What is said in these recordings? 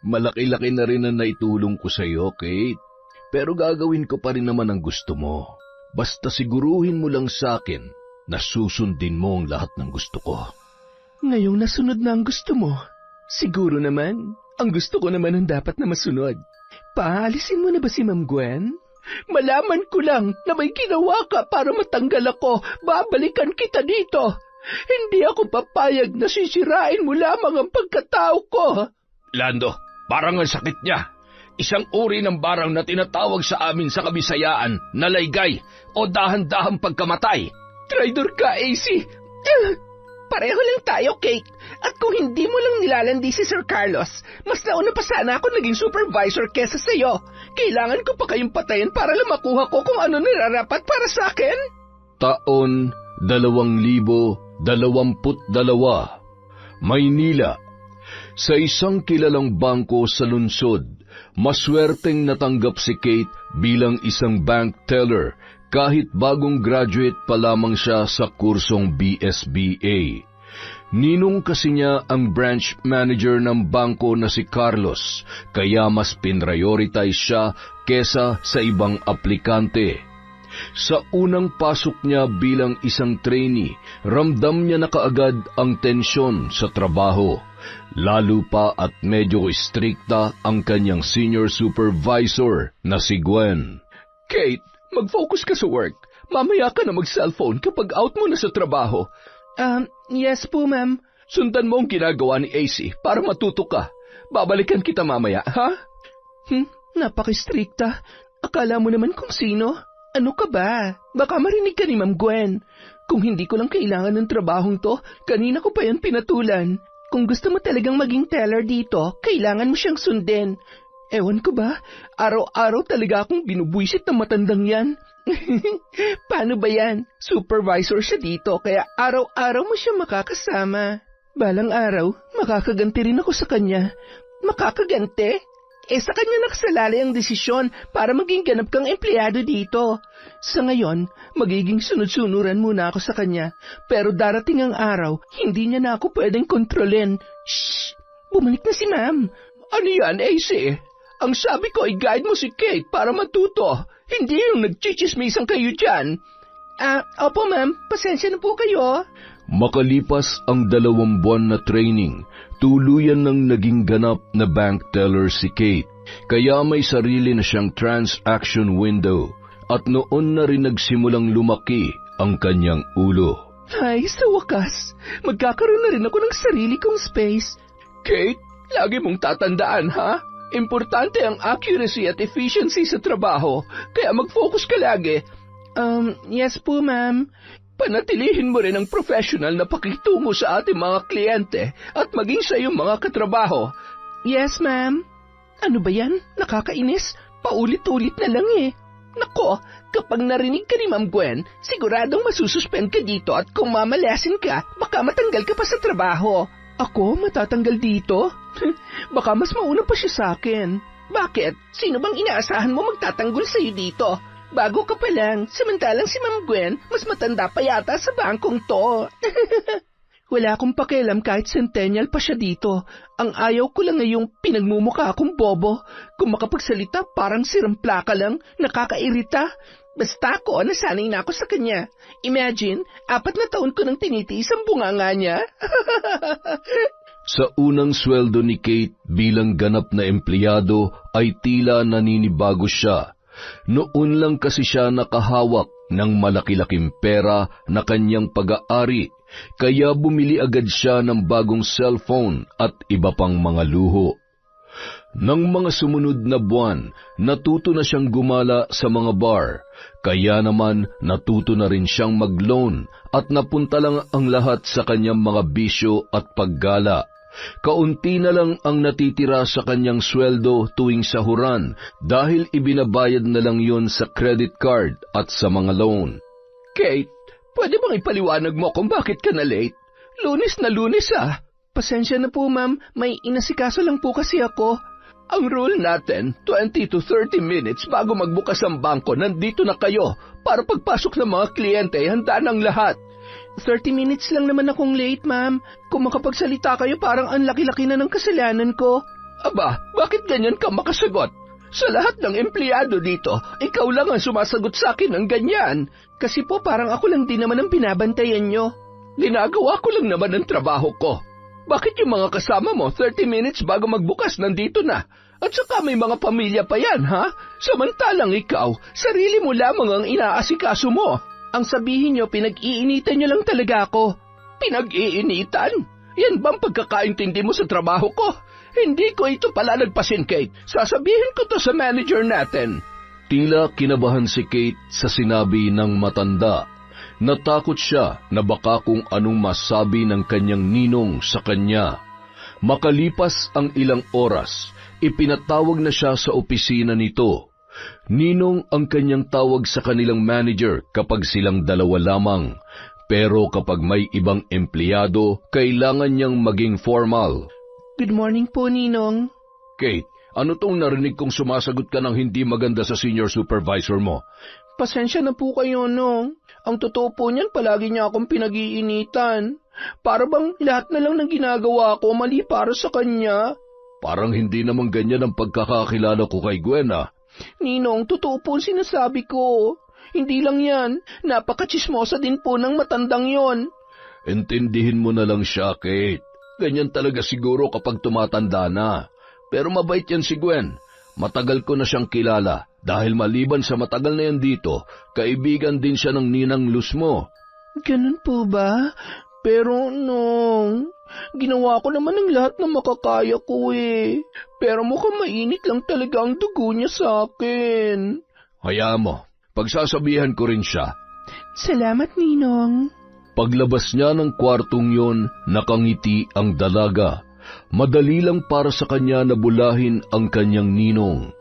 Malaki-laki na rin ang naitulong ko sa iyo, Kate. Pero gagawin ko pa rin naman ang gusto mo. Basta siguruhin mo lang sa akin na susundin mo ang lahat ng gusto ko. Ngayong nasunod na ang gusto mo, siguro naman, ang gusto ko naman ang dapat na masunod. Paalisin mo na ba si Ma'am Gwen? Malaman ko lang na may ginawa ka para matanggal ako, babalikan kita dito. Hindi ako papayag na sisirain mo lamang ang pagkatao ko. Lando, parang ang sakit niya. Isang uri ng barang na tinatawag sa amin sa Kabisayaan na laygay o dahan-dahang pagkamatay. Traidor ka, AC. Pareho lang tayo, Kate. At kung hindi mo lang nilalandi si Sir Carlos, mas nauna pa sana ako naging supervisor kesa sa'yo. Kailangan ko pa kayong patayin para lang makuha ko kung ano nirarapat para sa akin. Taon 2022, Maynila. Sa isang kilalang bangko sa lungsod, maswerteng natanggap si Kate bilang isang bank teller kahit bagong graduate pa lamang siya sa kursong BSBA. Ninong kasi niya ang branch manager ng bangko na si Carlos, kaya mas pinrioritize siya kesa sa ibang aplikante. Sa unang pasok niya bilang isang trainee, ramdam niya na kaagad ang tensyon sa trabaho. Lalo pa at medyo strikta ang kanyang senior supervisor na si Gwen. Kate, mag-focus ka sa work. Mamaya ka na mag-cellphone kapag out mo na sa trabaho. Yes po, ma'am. Sundan mo ang ginagawa ni AC para matuto ka. Babalikan kita mamaya, ha? Napaka-strikta. Akala mo naman kung sino? Ano ka ba? Baka marinig ka ni Ma'am Gwen. Kung hindi ko lang kailangan ng trabahong to, kanina ko pa yan pinatulan. Kung gusto mo talagang maging teller dito, kailangan mo siyang sundin. Ewan ko ba, araw-araw talaga akong binubwisit ng matandang yan. Paano ba yan? Supervisor siya dito, kaya araw-araw mo siya makakasama. Balang araw, makakaganti rin ako sa kanya. Makakaganti? Sa kanya nakasalalay ang desisyon para maging ganap kang empleyado dito. Sa ngayon, magiging sunod-sunuran muna ako sa kanya. Pero darating ang araw, hindi niya na ako pwedeng kontrolin. Shh! Bumalik na si ma'am. Ano yan, AC? Ang sabi ko ay guide mo si Kate para matuto. Hindi yung nagchichismisan kayo dyan. Opo ma'am, pasensya na po kayo. Makalipas ang 2 buwan na training, tuluyan nang naging ganap na bank teller si Kate. Kaya may sarili na siyang transaction window at noon na rin nagsimulang lumaki ang kanyang ulo. Ay, sa wakas, magkakaroon na rin ako ng sarili kong space. Kate, lagi mong tatandaan, ha? Importante ang accuracy at efficiency sa trabaho, kaya mag-focus ka lagi. Yes po, ma'am. Panatilihin mo rin ang professional na pakitungo sa ating mga kliyente at maging sa iyong mga katrabaho. Yes, ma'am. Ano ba yan? Nakakainis. Paulit-ulit na lang eh. Nako, kapag narinig ka ni Ma'am Gwen, siguradong masususpend ka dito at kung mamalasin ka, baka matanggal ka pa sa trabaho. Ako, matatanggal dito? Baka mas mauna pa siya sa akin. Bakit? Sino bang inaasahan mo magtatanggol sa'yo dito? Bago ka pa lang, samantalang si Ma'am Gwen, mas matanda pa yata sa bangkong to. Wala akong pakialam kahit centennial pa siya dito. Ang ayaw ko lang ay yung pinagmumukha akong bobo. Kung makapagsalita, parang sirang plaka lang, nakakairita. Basta ako, nasanay na ako sa kanya. Imagine, 4 na taon ko nang tinitiis ang bunganga niya. Sa unang sweldo ni Kate bilang ganap na empleyado ay tila naninibago siya. Noon lang kasi siya nakahawak ng malaki-laking pera na kanyang pag-aari, kaya bumili agad siya ng bagong cellphone at iba pang mga luho. Nang mga sumunod na buwan, natuto na siyang gumala sa mga bar, kaya naman natuto na rin siyang mag-loan at napunta lang ang lahat sa kanyang mga bisyo at paggala. Kaunti na lang ang natitira sa kanyang sweldo tuwing sahuran dahil ibinabayad na lang yon sa credit card at sa mga loan. Kate, pwede bang ipaliwanag mo kung bakit ka na late? Lunes na Lunes ah. Pasensya na po ma'am, may inasikaso lang po kasi ako. Ang rule natin, 20 to 30 minutes bago magbukas ang bangko, nandito na kayo para pagpasok ng mga kliyente, handa ng lahat. 30 minutes lang naman akong late, ma'am. Kung makapagsalita kayo, parang ang laki-laki na ng kasalanan ko. Aba, bakit ganyan ka makasagot? Sa lahat ng empleyado dito, ikaw lang ang sumasagot sa akin ng ganyan. Kasi po parang ako lang din naman ang binabantayan nyo. Ginagawa ko lang naman ang trabaho ko. Bakit yung mga kasama mo 30 minutes bago magbukas nandito na? At saka may mga pamilya pa yan, ha? Samantalang ikaw, sarili mo lamang ang inaasikaso mo. Ang sabihin nyo, pinag-iinitan nyo lang talaga ako. Pinag-iinitan? Yan bang pagkakaintindi mo sa trabaho ko? Hindi ko ito palalagpasin, Kate. Sasabihin ko to sa manager natin. Tila kinabahan si Kate sa sinabi ng matanda. Natakot siya na baka kung anong masabi ng kanyang ninong sa kanya. Makalipas ang ilang oras, ipinatawag na siya sa opisina nito. Ninong ang kanyang tawag sa kanilang manager kapag silang dalawa lamang. Pero kapag may ibang empleyado, kailangan niyang maging formal. Good morning po, Ninong. Kate, ano tong narinig kong sumasagot ka ng hindi maganda sa senior supervisor mo? Pasensya na po kayo, Nong. Ang totoo po niyan, palagi niya akong pinag-iinitan. Para bang lahat na lang ng ginagawa ko mali para sa kanya. Parang hindi naman ganyan ang pagkakakilala ko kay Gwen, ah. Ninong, totoo po ang sinasabi ko. Hindi lang yan, napakachismosa din po ng matandang yon. Intindihin mo na lang siya, Kate. Ganyan talaga siguro kapag tumatanda na. Pero mabait yan si Gwen. Matagal ko na siyang kilala. Dahil maliban sa matagal na yan dito, kaibigan din siya ng ninang Luz mo. Ganun po ba? Pero, Nong, ginawa ko naman ang lahat na makakaya ko eh. Pero mukhang mainit lang talaga ang dugo niya sa akin. Hayaan mo, pagsasabihan ko rin siya. Salamat, Ninong. Paglabas niya ng kwartong yon, nakangiti ang dalaga. Madali lang para sa kanya na bulahin ang kanyang ninong.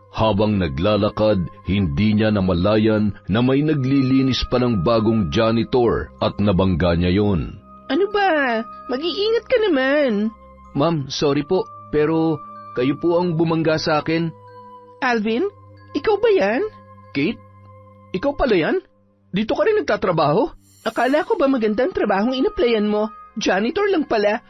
Habang naglalakad, hindi niya namalayan na may naglilinis pa ng bagong janitor at nabangga niya yon. Ano ba? Mag-iingat ka naman. Ma'am, sorry po, pero kayo po ang bumangga sa akin. Alvin, ikaw ba yan? Kate, ikaw pala yan? Dito ka rin nagtatrabaho? Akala ko ba magandang trabahong inaplayan mo? Janitor lang pala.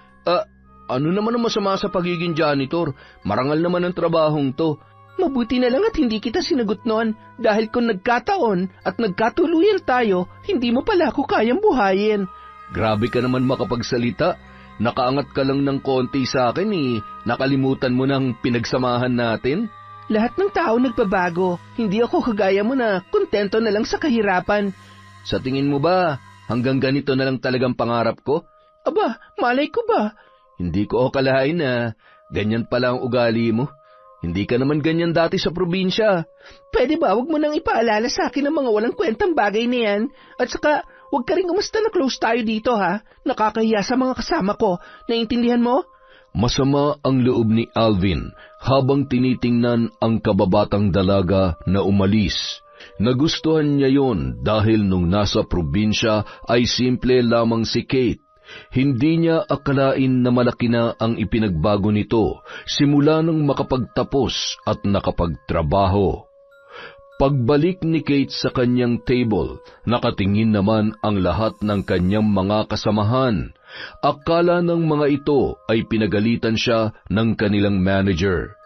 Ano naman ang masama sa pagiging janitor? Marangal naman ang trabahong to. Mabuti na lang at hindi kita sinagot noon dahil kung nagkataon at nagkatuluyan tayo, hindi mo pala ako kayang buhayin. Grabe ka naman makapagsalita. Nakaangat ka lang ng konti sa akin eh. Nakalimutan mo ng pinagsamahan natin. Lahat ng tao nagbabago. Hindi ako kagaya mo na kontento na lang sa kahirapan. Sa tingin mo ba, hanggang ganito na lang talagang pangarap ko? Aba, malay ko ba? Hindi ko akalain na ganyan pala ang ugali mo. Hindi ka naman ganyan dati sa probinsya. Pwede ba wag mo nang ipaalala sa akin ang mga walang kwentang bagay na yan? At saka, wag ka rin umusta na close tayo dito ha? Nakakahiya sa mga kasama ko. Naiintindihan mo? Masama ang loob ni Alvin habang tinitingnan ang kababatang dalaga na umalis. Nagustuhan niya yon dahil nung nasa probinsya ay simple lamang si Kate. Hindi niya akalain na malaki na ang ipinagbago nito simula nang makapagtapos at nakapagtrabaho. Pagbalik ni Kate sa kanyang table, nakatingin naman ang lahat ng kanyang mga kasamahan. Akala ng mga ito ay pinagalitan siya ng kanilang manager.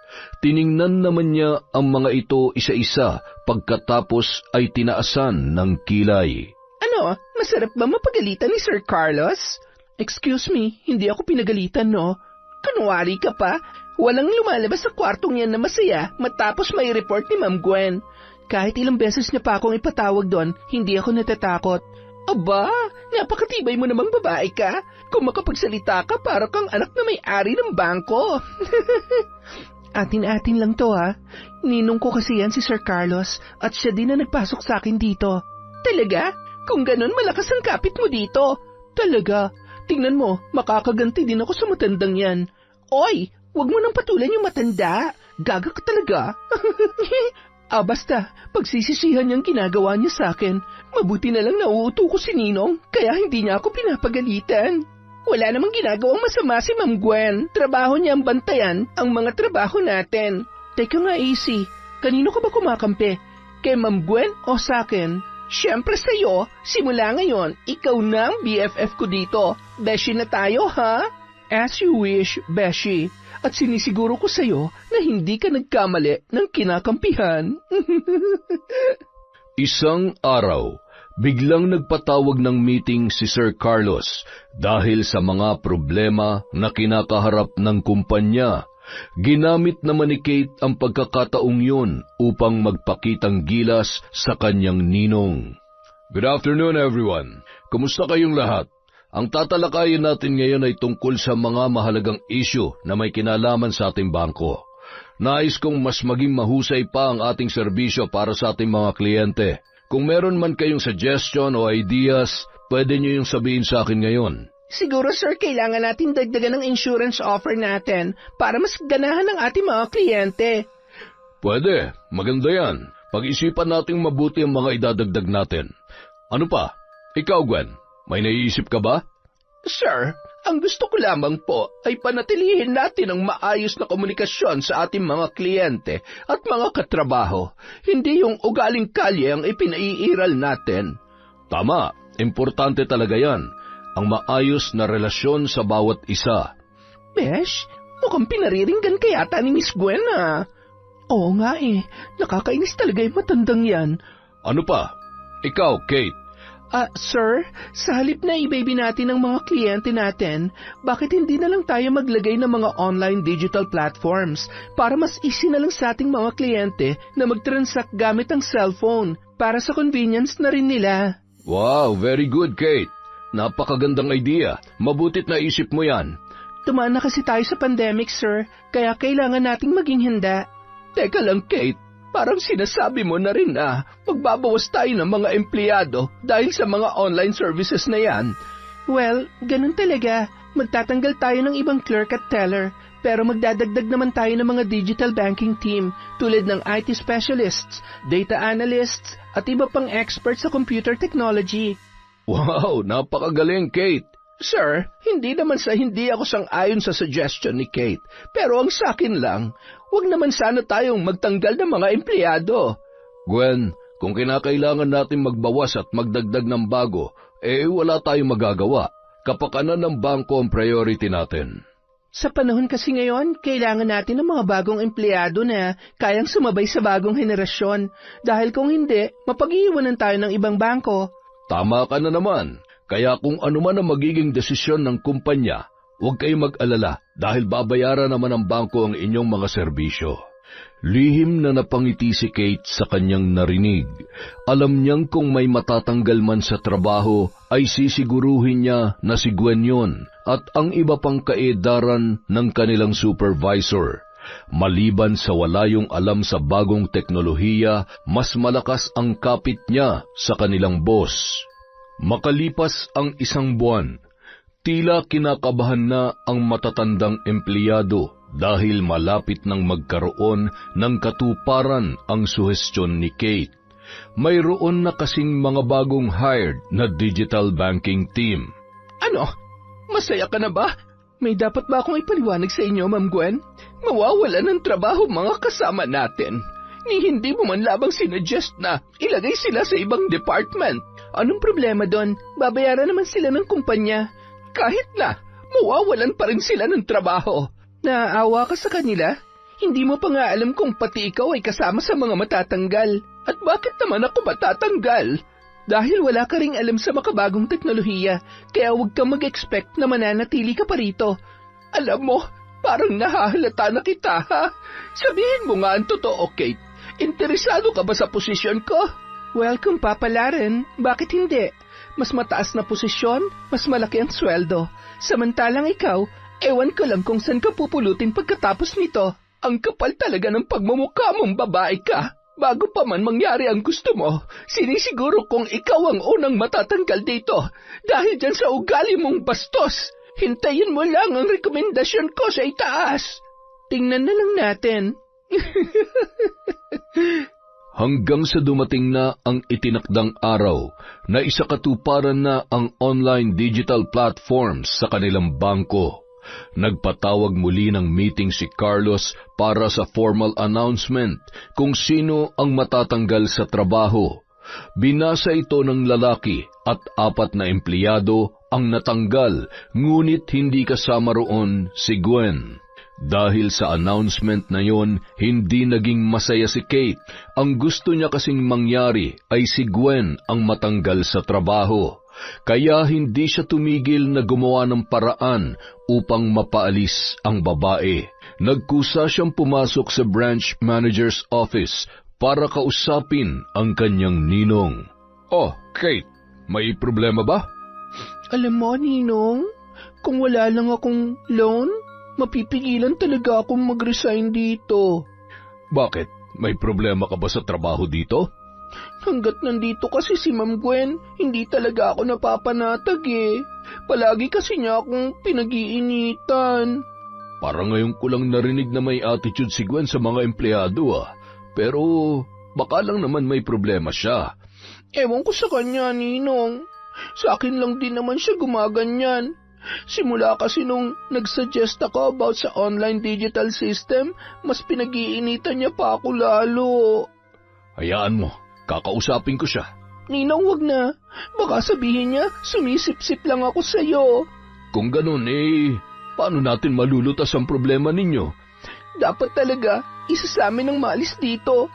Tiningnan naman niya ang mga ito isa-isa pagkatapos ay tinaasan ng kilay. Ano? Masarap ba mapagalitan ni Sir Carlos? Excuse me, hindi ako pinagalitan, no? Kunwari ka pa, walang lumalabas sa kwartong yan na masaya matapos may report ni Ma'am Gwen. Kahit ilang beses niya pa akong ipatawag doon, hindi ako natatakot. Aba, napakatibay mo namang babae ka. Kung makapagsalita ka, para kang anak na may-ari ng bangko. Atin-atin lang to ha. Ninong ko kasi yan si Sir Carlos at siya din na nagpasok sa akin dito. Talaga? Kung ganun, malakas ang kapit mo dito. Talaga? Tingnan mo, makakaganti din ako sa matandang yan. Oy, wag mo nang patulan yung matanda. Gaga ka talaga. Basta, pagsisisihan niyang ginagawa niya sa akin. Mabuti na lang nauuto ko si Ninong, kaya hindi niya ako pinapagalitan. Wala namang ginagawang masama si Ma'am Gwen. Trabaho niya ang bantayan ang mga trabaho natin. Teka nga, AC, kanino ka ba kumakampi? Kay Ma'am Gwen o sa akin? Siyempre sa'yo, simula ngayon, ikaw na ang BFF ko dito. Beshi na tayo, ha? As you wish, Beshi. At sinisiguro ko sa'yo na hindi ka nagkamali ng kinakampihan. Isang araw, biglang nagpatawag ng meeting si Sir Carlos dahil sa mga problema na kinakaharap ng kumpanya. Ginamit naman ni Kate ang pagkakataong yun upang magpakitang gilas sa kanyang ninong. Good afternoon, everyone. Kumusta kayong lahat? Ang tatalakayin natin ngayon ay tungkol sa mga mahalagang issue na may kinalaman sa ating bangko. Nais kong mas maging mahusay pa ang ating serbisyo para sa ating mga kliyente. Kung meron man kayong suggestion o ideas, pwede niyo yung sabihin sa akin ngayon. Siguro, sir, kailangan natin dagdagan ng insurance offer natin para mas ganahan ng ating mga kliyente. Pwede, maganda yan. Pag-isipan nating mabuti ang mga idadagdag natin. Ano pa? Ikaw, Gwen, may naiisip ka ba? Sir, ang gusto ko lamang po ay panatilihin natin ang maayos na komunikasyon sa ating mga kliyente at mga katrabaho. Hindi yung ugaling kalye ang ipinaiiral natin. Tama, importante talaga yan. Ang maayos na relasyon sa bawat isa. Besh, mukhang pinariringgan ka yata ni Miss Gwen, ah. Oo nga eh, nakakainis talaga yung matandang yan. Ano pa? Ikaw, Kate. Sir, sa halip na i-baby natin ang mga kliyente natin, bakit hindi na lang tayo maglagay ng mga online digital platforms para mas easy na lang sa ating mga kliyente na mag-transact gamit ang cellphone para sa convenience na rin nila? Wow, very good, Kate. Napakagandang idea. Mabutit na isip mo yan. Tumaan na kasi tayo sa pandemic, sir, kaya kailangan nating maging handa. Teka lang, Kate. Parang sinasabi mo na rin na magbabawas tayo ng mga empleyado dahil sa mga online services na yan. Well, ganun talaga. Magtatanggal tayo ng ibang clerk at teller, pero magdadagdag naman tayo ng mga digital banking team tulad ng IT specialists, data analysts, at iba pang experts sa computer technology. Wow, napakagaling, Kate. Sir, hindi naman sa hindi ako sang-ayon sa suggestion ni Kate, pero ang sakin lang, wag naman sana tayong magtanggal ng mga empleyado. Gwen, kung kinakailangan natin magbawas at magdagdag ng bago, wala tayong magagawa. Kapakanan ng bangko ang priority natin. Sa panahon kasi ngayon, kailangan natin ng mga bagong empleyado na kayang sumabay sa bagong henerasyon, dahil kung hindi, mapag-iiwanan tayo ng ibang bangko. Tama ka na naman. Kaya kung ano man ang magiging desisyon ng kumpanya, huwag kayong mag-alala dahil babayaran naman ng bangko ang inyong mga serbisyo. Lihim na napangiti si Kate sa kanyang narinig. Alam niyang kung may matatanggal man sa trabaho, ay sisiguruhin niya na si Gwen yun at ang iba pang kaedaran ng kanilang supervisor. Maliban sa wala yung alam sa bagong teknolohiya, mas malakas ang kapit niya sa kanilang boss. Makalipas ang isang buwan, tila kinakabahan na ang matatandang empleyado dahil malapit nang magkaroon ng katuparan ang suhestyon ni Kate. Mayroon na kasing mga bagong hired na digital banking team. Ano? Masaya ka na ba? May dapat ba akong ipaliwanag sa inyo, Ma'am Gwen? Mawawala ng trabaho mga kasama natin. Ni hindi mo man labang sinuggest na ilagay sila sa ibang department. Anong problema doon? Babayaran naman sila ng kumpanya. Kahit na, mawawalan pa rin sila ng trabaho. Naaawa ka sa kanila? Hindi mo pa nga alam kung pati ikaw ay kasama sa mga matatanggal. At bakit naman ako matatanggal? Dahil wala ka ring alam sa makabagong teknolohiya, kaya huwag kang mag-expect na mananatili ka pa rito. Alam mo, parang nahahalata na kita, ha? Sabihin mo nga ang totoo, Kate. Interesado ka ba sa posisyon ko? Well, kung papalarin, bakit hindi? Mas mataas na posisyon, mas malaki ang sweldo. Samantalang ikaw, ewan ko lang kung saan ka pupulutin pagkatapos nito. Ang kapal talaga ng pagmumukha mong babae ka. Bago pa man mangyari ang gusto mo, sinisiguro kong ikaw ang unang matatanggal dito dahil dyan sa ugali mong bastos. Hintayin mo lang ang rekomendasyon ko sa itaas. Tingnan na lang natin. Hanggang sa dumating na ang itinakdang araw na isakatuparan na ang online digital platforms sa kanilang bangko. Nagpatawag muli ng meeting si Carlos para sa formal announcement kung sino ang matatanggal sa trabaho. Binasa ito ng lalaki at 4 na empleyado ang natanggal, ngunit hindi kasama roon si Gwen. Dahil sa announcement na yon, hindi naging masaya si Kate. Ang gusto niya kasing mangyari ay si Gwen ang matanggal sa trabaho. Kaya hindi siya tumigil na gumawa ng paraan upang mapaalis ang babae. Nagkusa siyang pumasok sa branch manager's office para kausapin ang kanyang ninong. Oh, Kate, may problema ba? Alam mo, Ninong, kung wala lang akong loan, mapipigilan talaga akong mag-resign dito. Bakit? May problema ka ba sa trabaho dito? Hanggat nandito kasi si Ma'am Gwen, hindi talaga ako napapanatag eh. Palagi kasi niya akong pinag-iinitan. Parang ngayon ko lang narinig na may attitude si Gwen sa mga empleyado Pero baka lang naman may problema siya. Ewan ko sa kanya, Ninong. Sa akin lang din naman siya gumaganyan. Simula kasi nung nagsuggest ako about sa online digital system, mas pinag-iinitan niya pa ako lalo. Hayaan mo, kakausapin ko siya. Ninong, wag na. Baka sabihin niya, sumisip-sip lang ako sa'yo. Kung ganun, paano natin malulutas ang problema ninyo? Dapat talaga, isa sa amin ang maalis dito.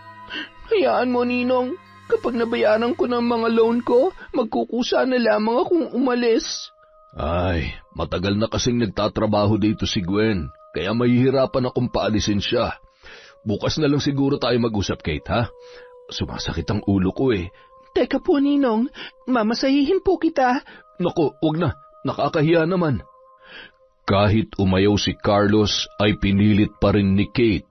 Hayaan mo, Ninong. Kapag nabayaran ko ng mga loan ko, magkukusa na lamang akong umalis. Ay, matagal na kasing nagtatrabaho dito si Gwen, kaya mahihirapan akong paalisin siya. Bukas na lang siguro tayo mag-usap, Kate, ha? Sumasakit ang ulo ko Teka po, Ninong. Mamasahihin po kita. Naku, wag na. Nakakahiya naman. Kahit umayaw si Carlos, ay pinilit pa rin ni Kate.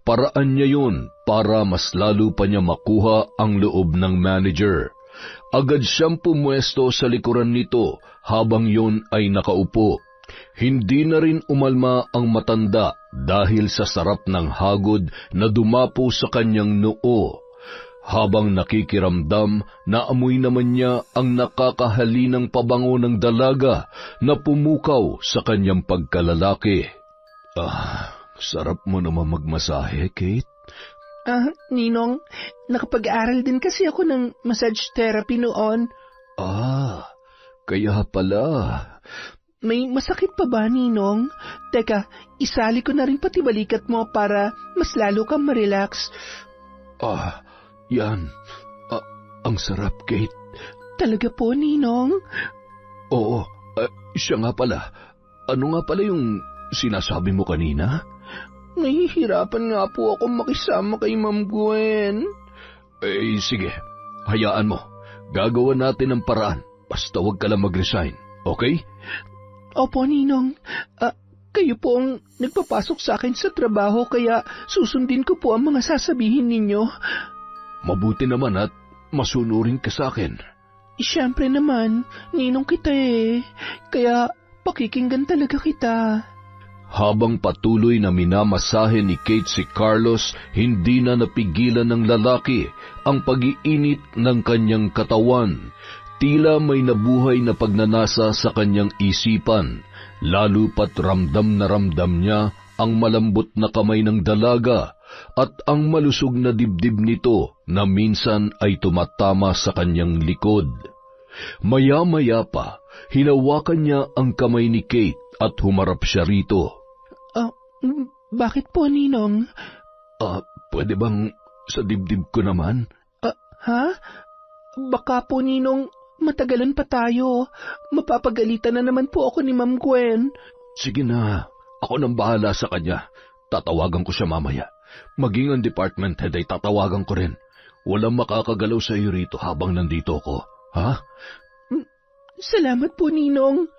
Paraan niya yun para mas lalo pa niya makuha ang loob ng manager. Agad siyang pumwesto sa likuran nito habang yun ay nakaupo. Hindi na rin umalma ang matanda dahil sa sarap ng hagod na dumapo sa kanyang noo. Habang nakikiramdam, naamoy naman niya ang nakakahalinang pabango ng dalaga na pumukaw sa kanyang pagkalalaki. Sarap mo naman magmasahe, Kate. Ninong, nakapag-aral din kasi ako ng massage therapy noon. Kaya pala. May masakit pa ba, Ninong? Teka, isali ko na rin pati balikat mo para mas lalo kang ma-relax. Yan. Ang sarap, Kate. Talaga po, Ninong? Oo, siya nga pala. Ano nga pala yung sinasabi mo kanina? Nahihirapan nga po akong makisama kay Ma'am Gwen. Sige. Hayaan mo. Gagawan natin ang paraan. Basta huwag ka lang mag-resign. Okay? Opo, Ninong. Kayo po ang nagpapasok sa akin sa trabaho kaya susundin ko po ang mga sasabihin ninyo. Mabuti naman at masunurin ka sa akin. Siyempre naman, ninong kita Kaya pakikinggan talaga kita. Habang patuloy na minamasahe ni Kate si Carlos, hindi na napigilan ng lalaki ang pag-iinit ng kanyang katawan. Tila may nabuhay na pagnanasa sa kanyang isipan, lalo pat ramdam na ramdam niya ang malambot na kamay ng dalaga at ang malusog na dibdib nito na minsan ay tumatama sa kanyang likod. Maya-maya pa, hinawakan niya ang kamay ni Kate at humarap siya rito. Bakit po, Ninong? Pwede bang sa dibdib ko naman? Ha? Baka po, Ninong, matagalan pa tayo. Mapapagalitan na naman po ako ni Ma'am Gwen. Sige na, ako nang bahala sa kanya. Tatawagan ko siya mamaya. Maging ang department head ay tatawagan ko rin. Walang makakagalaw sa iyo rito habang nandito ako, ha? Salamat po, Ninong.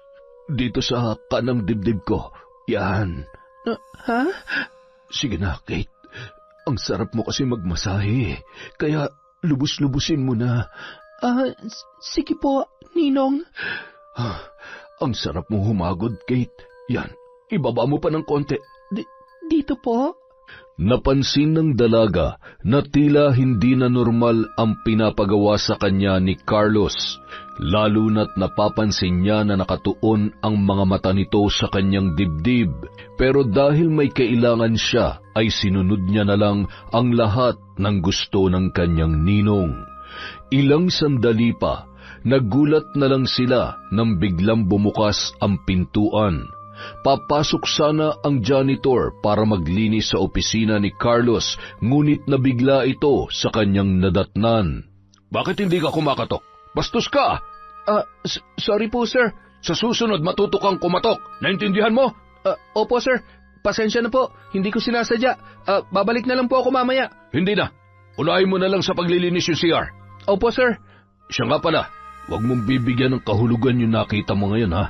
Dito sa kanang dibdib ko, yan. Ha? Sige na, Kate. Ang sarap mo kasi magmasahe, kaya lubos-lubusin mo na. Sige po, Ninong. Ang sarap mo humagod, Kate. Yan, ibaba mo pa ng konti. Dito po? Napansin ng dalaga na tila hindi na normal ang pinapagawa sa kanya ni Carlos, lalo na't napapansin niya na nakatuon ang mga mata nito sa kanyang dibdib. Pero dahil may kailangan siya, ay sinunod niya na lang ang lahat ng gusto ng kanyang ninong. Ilang sandali pa, nagulat na lang sila nang biglang bumukas ang pintuan. Papasok sana ang janitor para maglinis sa opisina ni Carlos, ngunit nabigla ito sa kanyang nadatnan. Bakit hindi ka kumakatok? Bastos ka! Sorry po, sir. Sa susunod matuto kang kumatok. Naintindihan mo? Opo, sir. Pasensya na po. Hindi ko sinasadya. Babalik na lang po ako mamaya. Hindi na. Unahin mo na lang sa paglilinis yung CR. Opo, sir. Siya nga pala, huwag mong bibigyan ng kahulugan yung nakita mo ngayon, ha?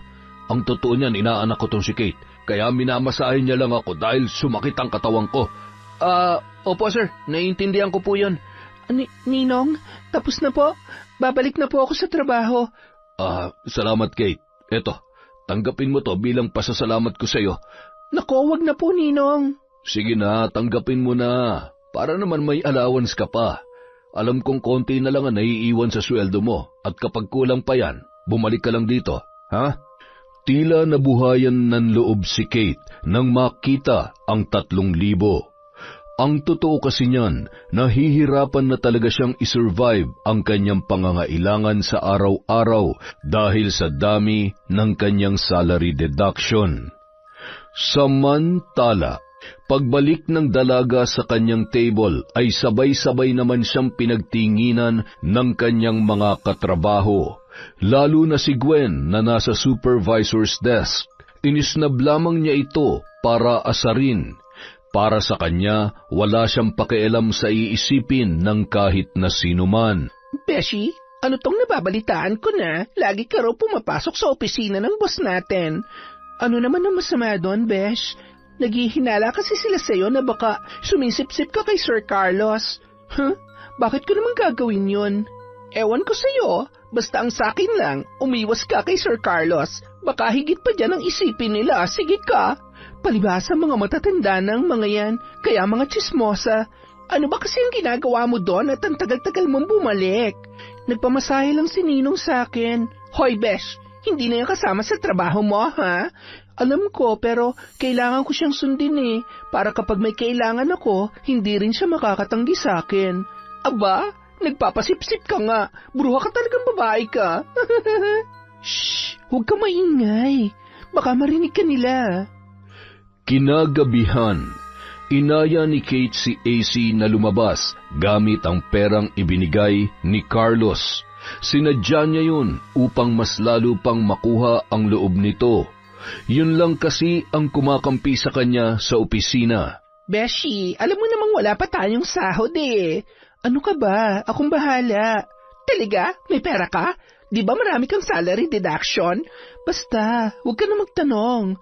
Ang totoo niyan, inaanak ko tong si Kate. Kaya minamasahin niya lang ako dahil sumakit ang katawan ko. Opo, sir. Naiintindihan ko po yun. Ninong, tapos na po. Babalik na po ako sa trabaho. Salamat, Kate. Eto, tanggapin mo to bilang pasasalamat ko sa'yo. Naku, wag na po, Ninong. Sige na, tanggapin mo na. Para naman may allowance ka pa. Alam kong konti na lang ang naiiwan sa sweldo mo at kapag kulang pa yan, bumalik ka lang dito, ha? Tila nabuhayan ng loob si Kate nang makita ang 3,000. Ang totoo kasi niyan, nahihirapan na talaga siyang isurvive ang kanyang pangangailangan sa araw-araw dahil sa dami ng kanyang salary deduction. Samantala, pagbalik ng dalaga sa kanyang table ay sabay-sabay naman siyang pinagtinginan ng kanyang mga katrabaho, lalo na si Gwen na nasa supervisor's desk. Inisnab lamang niya ito para asarin. Para sa kanya, wala siyang pakialam sa iisipin ng kahit na sino man. Beshi, ano tong nababalitaan ko na? Lagi ka raw pumapasok sa opisina ng boss natin. Ano naman ang masama doon, Besh? Naghihinala kasi sila sa'yo na baka sumisip-sip ka kay Sir Carlos. Bakit ko naman gagawin yun? Ewan ko sa'yo, basta ang sakin lang, umiwas ka kay Sir Carlos. Baka higit pa dyan ang isipin nila, sige ka. Palibhasa mga matatanda ng mga yan, kaya mga tsismosa. Ano ba kasi ang ginagawa mo doon at ang tagal-tagal mong bumalik? Nagpamasahe lang si Ninong sa akin. Hoy, Besh, hindi na yung kasama sa trabaho mo, ha? Alam ko, pero kailangan ko siyang sundin para kapag may kailangan ako, hindi rin siya makakatanggi sa akin. Aba, nagpapasipsip ka nga. Bruha ka talagang babae ka. Shh, huwag ka maingay. Baka marinig ka nila. Kinagabihan, inaya ni Kate si AC na lumabas gamit ang perang ibinigay ni Carlos. Sinadya niya yun upang mas lalo pang makuha ang loob nito. Yun lang kasi ang kumakampi sa kanya sa opisina. Beshi, alam mo namang wala pa tayong sahod Ano ka ba? Akong bahala. Talaga? May pera ka? Di ba marami kang salary deduction? Basta, huwag ka na magtanong.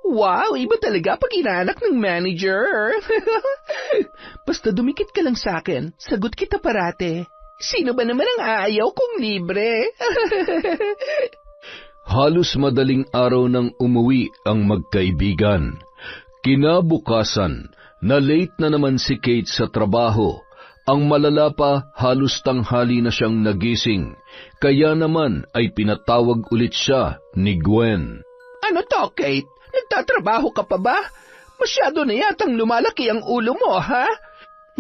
Wow, iba talaga pag inaanak ng manager. Basta dumikit ka lang sa akin, sagot kita parate. Sino ba naman ang aayaw kung libre? Halos madaling araw nang umuwi ang magkaibigan. Kinabukasan, na late na naman si Kate sa trabaho. Ang malala pa, halos tanghali na siyang nagising. Kaya naman ay pinatawag ulit siya ni Gwen. Ano to, Kate? Nagtatrabaho ka pa ba? Masyado na yatang lumalaki ang ulo mo, ha?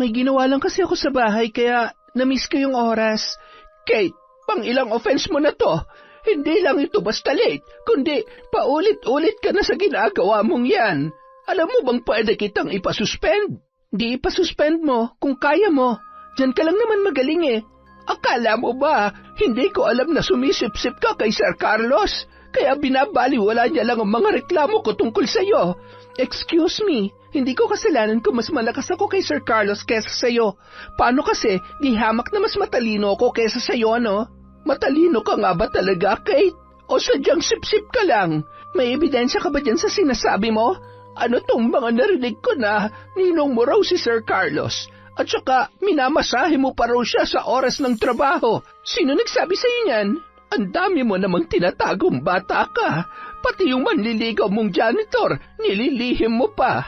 May ginawa lang kasi ako sa bahay kaya na-miss ko yung oras. Kate, pang ilang offense mo na to? Hindi lang ito basta late, kundi paulit-ulit ka na sa ginagawa mong yan. Alam mo bang pwede kitang ipasuspend? Di ipasuspend mo kung kaya mo. Diyan ka lang naman magaling Akala mo ba, hindi ko alam na sumisip-sip ka kay Sir Carlos? Kaya binabaliwala niya lang ang mga reklamo ko tungkol sa'yo. Excuse me, hindi ko kasalanan kung mas malakas ako kay Sir Carlos kesa sa'yo. Paano kasi, di hamak na mas matalino ako kesa sa'yo, ano? Matalino ka nga ba talaga, Kate? O sadyang sip-sip ka lang? May ebidensya ka ba dyan sa sinasabi mo? Ano tong mga narinig ko na ninong mo raw si Sir Carlos? At saka, minamasahe mo pa raw siya sa oras ng trabaho. Sino nagsabi sa'yo niyan? Ang dami mo namang tinatagong bata ka. Pati yung manliligaw mong janitor, nililihim mo pa.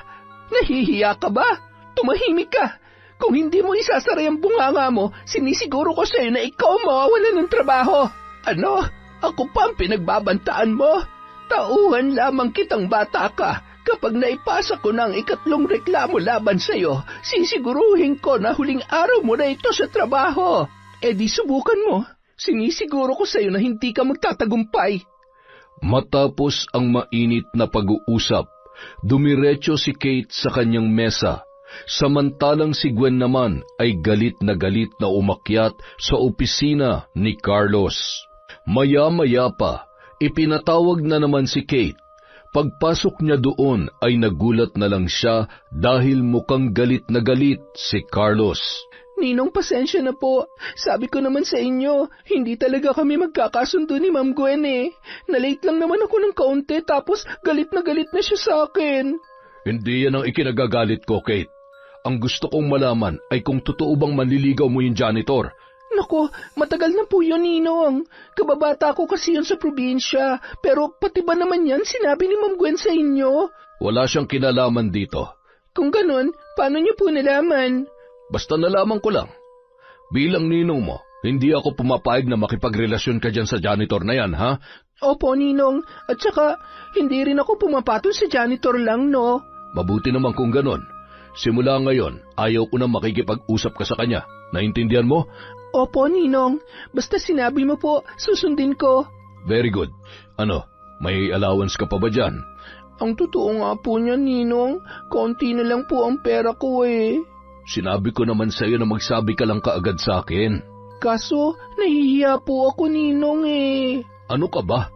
Nahihiya ka ba? Tumahimik ka. Kung hindi mo isasara yung bunganga mo, sinisiguro ko sa'yo na ikaw mawawala ng trabaho. Ano? Ako pa ang pinagbabantaan mo? Tauhan lamang kitang bata ka. Kapag naipasa ko ng 3 reklamo laban sa'yo, sisiguruhin ko na huling araw mo na ito sa trabaho. Eh di subukan mo. Sinisiguro ko sa'yo na hindi ka magtatagumpay. Matapos ang mainit na pag-uusap, dumiretso si Kate sa kanyang mesa, samantalang si Gwen naman ay galit na umakyat sa opisina ni Carlos. Maya-maya pa, ipinatawag na naman si Kate. Pagpasok niya doon ay nagulat na lang siya dahil mukhang galit na galit si Carlos. Ninong, pasensya na po. Sabi ko naman sa inyo, hindi talaga kami magkakasundo ni Ma'am Gwen eh. Nalate lang naman ako ng kaunti tapos galit na siya sa akin. Hindi yan ang ikinagagalit ko, Kate. Ang gusto kong malaman ay kung totoo bang manliligaw mo yung janitor. Nako, matagal na po yun, Ninong. Kababata ko kasi yun sa probinsya. Pero pati ba naman yan sinabi ni Ma'am Gwen sa inyo? Wala siyang kinalaman dito. Kung ganun, paano niyo po nalaman? Basta nalaman ko lang. Bilang ninong mo, hindi ako pumapayag na makipagrelasyon ka dyan sa janitor na yan, ha? Opo, Ninong. At saka, hindi rin ako pumapatol sa janitor lang, no? Mabuti naman kung ganon. Simula ngayon, ayaw ko na makikipag-usap ka sa kanya. Naintindihan mo? Opo, Ninong. Basta sinabi mo po, susundin ko. Very good. Ano, may allowance ka pa ba dyan? Ang totoo nga po niya, Ninong. Konti na lang po ang pera ko eh. Sinabi ko naman sa iyo na magsabi ka lang kaagad sa akin. Kaso, nahihiya po ako, Ninong eh. Ano ka ba?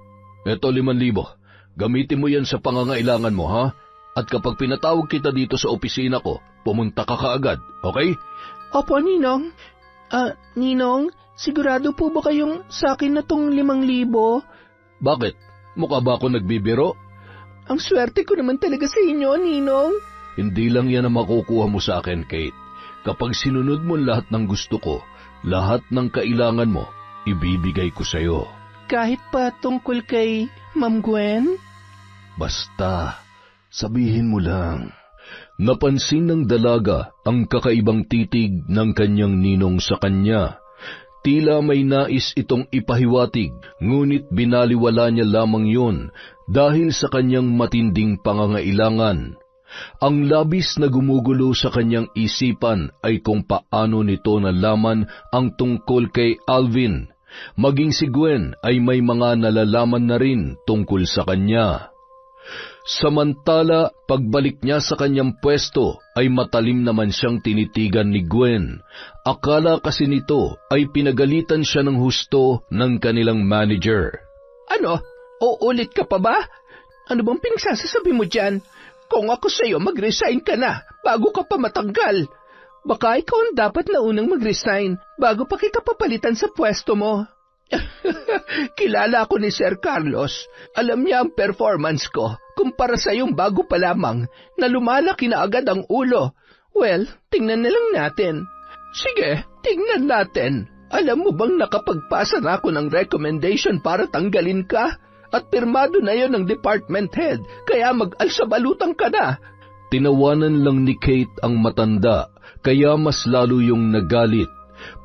Eto 5,000. Gamitin mo yan sa pangangailangan mo, ha? At kapag pinatawag kita dito sa opisina ko, pumunta ka kaagad, okay? Opo, Ninong. Ninong, sigurado po ba kayong sa akin na tong 5,000? Bakit? Mukha ba ako nagbibiro? Ang swerte ko naman talaga sa inyo, Ninong. Hindi lang yan ang makukuha mo sa akin, Kate. Kapag sinunod mo lahat ng gusto ko, lahat ng kailangan mo, ibibigay ko sa'yo. Kahit pa tungkol kay Ma'am Gwen? Basta, sabihin mo lang. Napansin ng dalaga ang kakaibang titig ng kanyang ninong sa kanya. Tila may nais itong ipahiwatig, ngunit binaliwala niya lamang yun dahil sa kanyang matinding pangangailangan. Ang labis na gumugulo sa kanyang isipan ay kung paano nito nalaman ang tungkol kay Alvin. Maging si Gwen ay may mga nalalaman na rin tungkol sa kanya. Samantala, pagbalik niya sa kanyang pwesto ay matalim naman siyang tinitigan ni Gwen. Akala kasi nito ay pinagalitan siya ng husto ng kanilang manager. Ano? Uulit ka pa ba? Ano bang pinagsasasabi mo dyan? Kung ako sa'yo, mag-resign ka na bago ka pa matanggal. Baka ikaw ang dapat na unang mag-resign bago pa kita papalitan sa pwesto mo. Kilala ako ni Sir Carlos. Alam niya ang performance ko kumpara sa yung bago pa lamang na lumalaki na agad ang ulo. Well, tingnan na lang natin. Sige, tingnan natin. Alam mo bang nakapagpasa na ako ng recommendation para tanggalin ka? At pirmado na yon ng department head, kaya mag-alsabalutang ka na. Tinawanan lang ni Kate ang matanda, kaya mas lalo yung nagalit.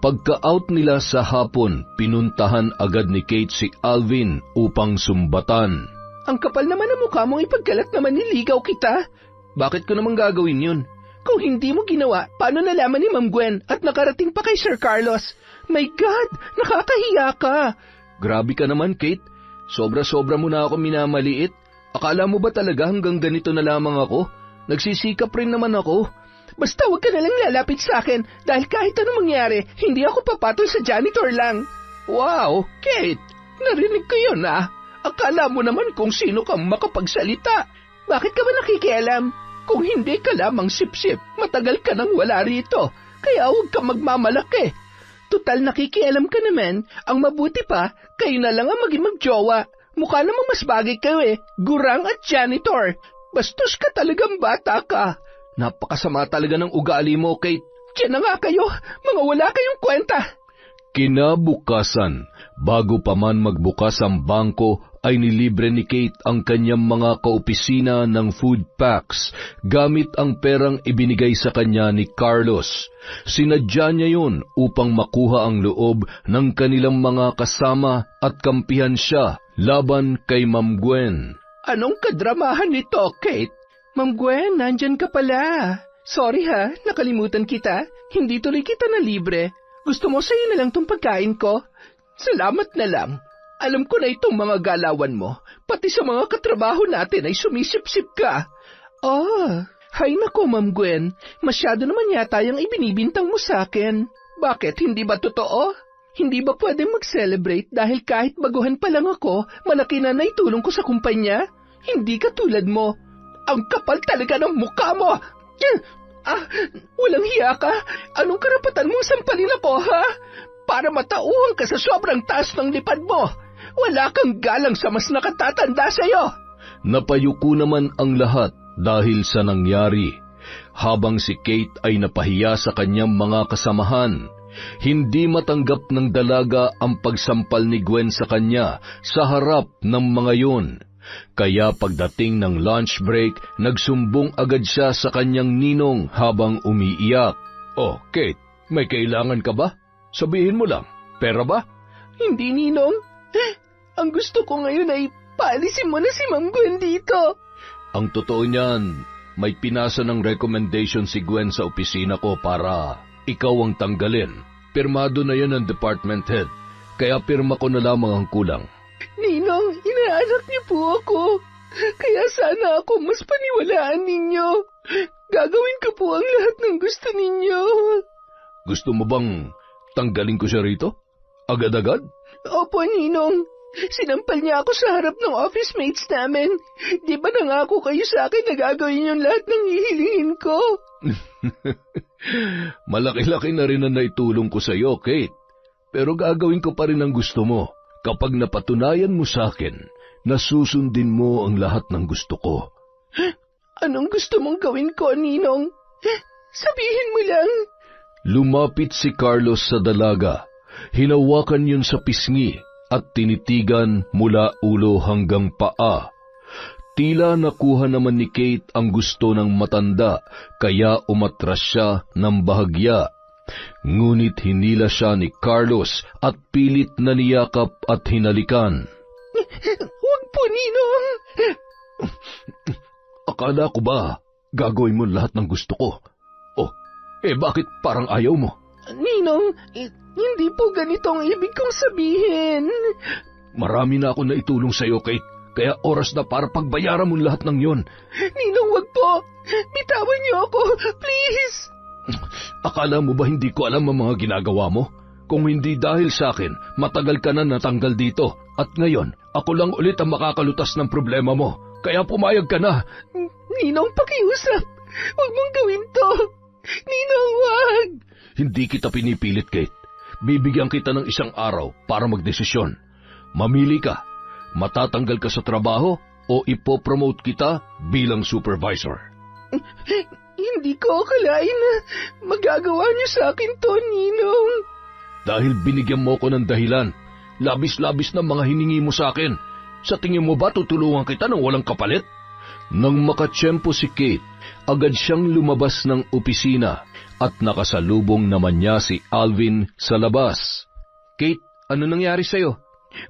Pagka-out nila sa hapon, pinuntahan agad ni Kate si Alvin upang sumbatan. Ang kapal naman ang mukha mong ipagkalat naman niligaw kita. Bakit ko naman gagawin yun? Kung hindi mo ginawa, paano nalaman ni Ma'am Gwen at nakarating pa kay Sir Carlos? My God, nakakahiya ka. Grabe ka naman, Kate. Sobra-sobra mo na ako minamaliit. Akala mo ba talaga hanggang ganito na lamang ako? Nagsisikap rin naman ako. Basta wag ka na lang lalapit sa akin dahil kahit anong mangyari, hindi ako papatol sa janitor lang. Wow, Kate, narinig ko yun ah. Akala mo naman kung sino kang makapagsalita. Bakit ka ba nakikialam? Kung hindi ka lamang sip-sip, matagal ka nang wala rito. Kaya huwag ka magmamalaki. Tutal nakikialam ka naman, ang mabuti pa, kayo na lang ang maging magjowa. Mukha namang mas bagay kayo eh, gurang at janitor. Bastos ka talagang bata ka. Napakasama talaga ng ugali mo, Kate. Diyan na nga kayo, mga wala kayong kwenta. Kinabukasan, bago pa man magbukas ang bangko, ay nilibre ni Kate ang kanyang mga kaopisina ng food packs gamit ang perang ibinigay sa kanya ni Carlos. Sinadya niya yun upang makuha ang loob ng kanilang mga kasama at kampihan siya laban kay Ma'am Gwen. Anong kadramahan nito, Kate? Ma'am Gwen, nandyan ka pala. Sorry ha, nakalimutan kita. Hindi tuloy kita na libre. Gusto mo sa'yo na lang tong pagkain ko? Salamat na lang. Alam ko na itong mga galawan mo. Pati sa mga katrabaho natin ay sumisip-sip ka. Hay nako, Ma'am Gwen. Masyado naman yata yung ibinibintang mo sa akin. Bakit? Hindi ba totoo? Hindi ba pwedeng mag-celebrate dahil kahit baguhan pa lang ako, malaki na naitulong ko sa kumpanya? Hindi ka tulad mo. Ang kapal talaga ng mukha mo! Walang hiya ka? Anong karapatan mong sampalin ako, ha? Para matauhan ka sa sobrang taas ng lipad mo. Wala kang galang sa mas nakatatanda sa'yo. Napayuko naman ang lahat dahil sa nangyari. Habang si Kate ay napahiya sa kanyang mga kasamahan, hindi matanggap ng dalaga ang pagsampal ni Gwen sa kanya sa harap ng mga yun. Kaya pagdating ng lunch break, nagsumbong agad siya sa kanyang ninong habang umiiyak. Oh, Kate, may kailangan ka ba? Sabihin mo lang, pera ba? Hindi, Ninong. Ang gusto ko ngayon ay paalisin mo na si Ma'am Gwen dito. Ang totoo niyan, may pinasa ng recommendation si Gwen sa opisina ko para ikaw ang tanggalin. Pirmado na yan ng department head, kaya pirma ko na lamang ang kulang. Ninong, inaanak niyo po ako. Kaya sana ako mas paniwalaan ninyo. Gagawin ko po ang lahat ng gusto ninyo. Gusto mo bang tanggalin ko siya rito? Agad-agad? Opo, Ninong. Sinampal niya ako sa harap ng office mates namin. Di ba nangako kayo sa akin na gagawin yung lahat ng hihilingin ko? Malaki-laki na rin ang naitulong ko sa iyo, Kate. Pero gagawin ko pa rin ang gusto mo. Kapag napatunayan mo sa akin, nasusundin mo ang lahat ng gusto ko. Anong gusto mong gawin ko, Ninong? Sabihin mo lang. Lumapit si Carlos sa dalaga. Hinawakan yun sa pisngi at tinitigan mula ulo hanggang paa. Tila nakuha naman ni Kate ang gusto ng matanda, kaya umatras siya ng bahagya. Ngunit hinila siya ni Carlos at pilit na niyakap at hinalikan. Huwag po, Ninong! Akala ko ba gagawin mo lahat ng gusto ko? Bakit parang ayaw mo? Ninong, hindi po ganito ang ibig kong sabihin. Marami na ako naitulong sa iyo, Kate. Kaya oras na para pagbayaran mo lahat ng yon. Ninong, wag po. Bitawan niyo ako, please. Akala mo ba hindi ko alam ang mga ginagawa mo? Kung hindi dahil sa akin, matagal ka na natanggal dito. At ngayon, ako lang ulit ang makakalutas ng problema mo. Kaya pumayag ka na. Ninong, pakiusap. Huwag mong gawin to. Ninong, wag. Hindi kita pinipilit, Kate. Bibigyan kita ng isang araw para magdesisyon. Mamili ka. Matatanggal ka sa trabaho o ipopromote kita bilang supervisor. Hindi ko akalain na magagawa niyo sa akin to, Ninong. Dahil binigyan mo ko ng dahilan. Labis-labis na mga hiningi mo sa akin. Sa tingin mo ba tutulungan kita ng walang kapalit? Nang makatsyempo si Kate, agad siyang lumabas ng opisina at nakasalubong naman niya si Alvin sa labas. Kate, ano nangyari sa'yo?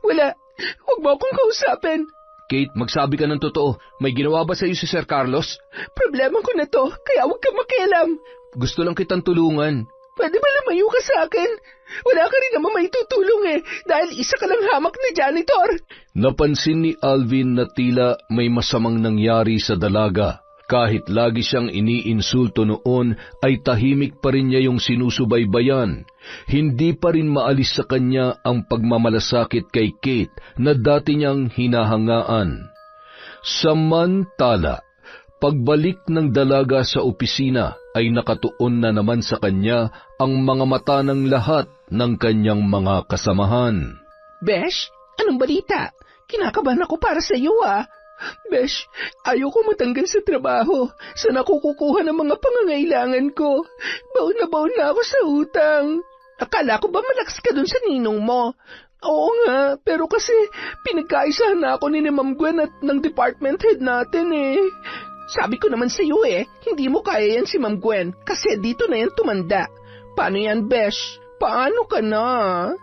Wala. Huwag mo akong kausapin. Kate, magsabi ka ng totoo. May ginawa ba sa'yo si Sir Carlos? Problema ko na to, kaya huwag kang makialam. Gusto lang kitang tulungan. Pwede ba lumayo ka sa akin? Wala ka rin naman may tutulong dahil isa ka lang hamak na janitor. Napansin ni Alvin na tila may masamang nangyari sa dalaga. Kahit lagi siyang iniinsulto noon, ay tahimik pa rin niya yung sinusubaybayan. Hindi pa rin maalis sa kanya ang pagmamalasakit kay Kate na dati niyang hinahangaan. Samantala, pagbalik ng dalaga sa opisina ay nakatuon na naman sa kanya ang mga mata ng lahat ng kanyang mga kasamahan. Besh, anong balita? Kinakabahan ako para sa iyo, Besh, ayoko matanggal sa trabaho. Saan ako kukuha ng mga pangangailangan ko? Baon na ako sa utang. Akala ko ba malakas ka dun sa ninong mo? Oo nga, pero kasi pinagkaisahan na ako ni Ma'am Gwen at ng department head natin Sabi ko naman sa iyo hindi mo kaya yan si Ma'am Gwen kasi dito na yan tumanda. Paano yan, Besh? Paano ka na?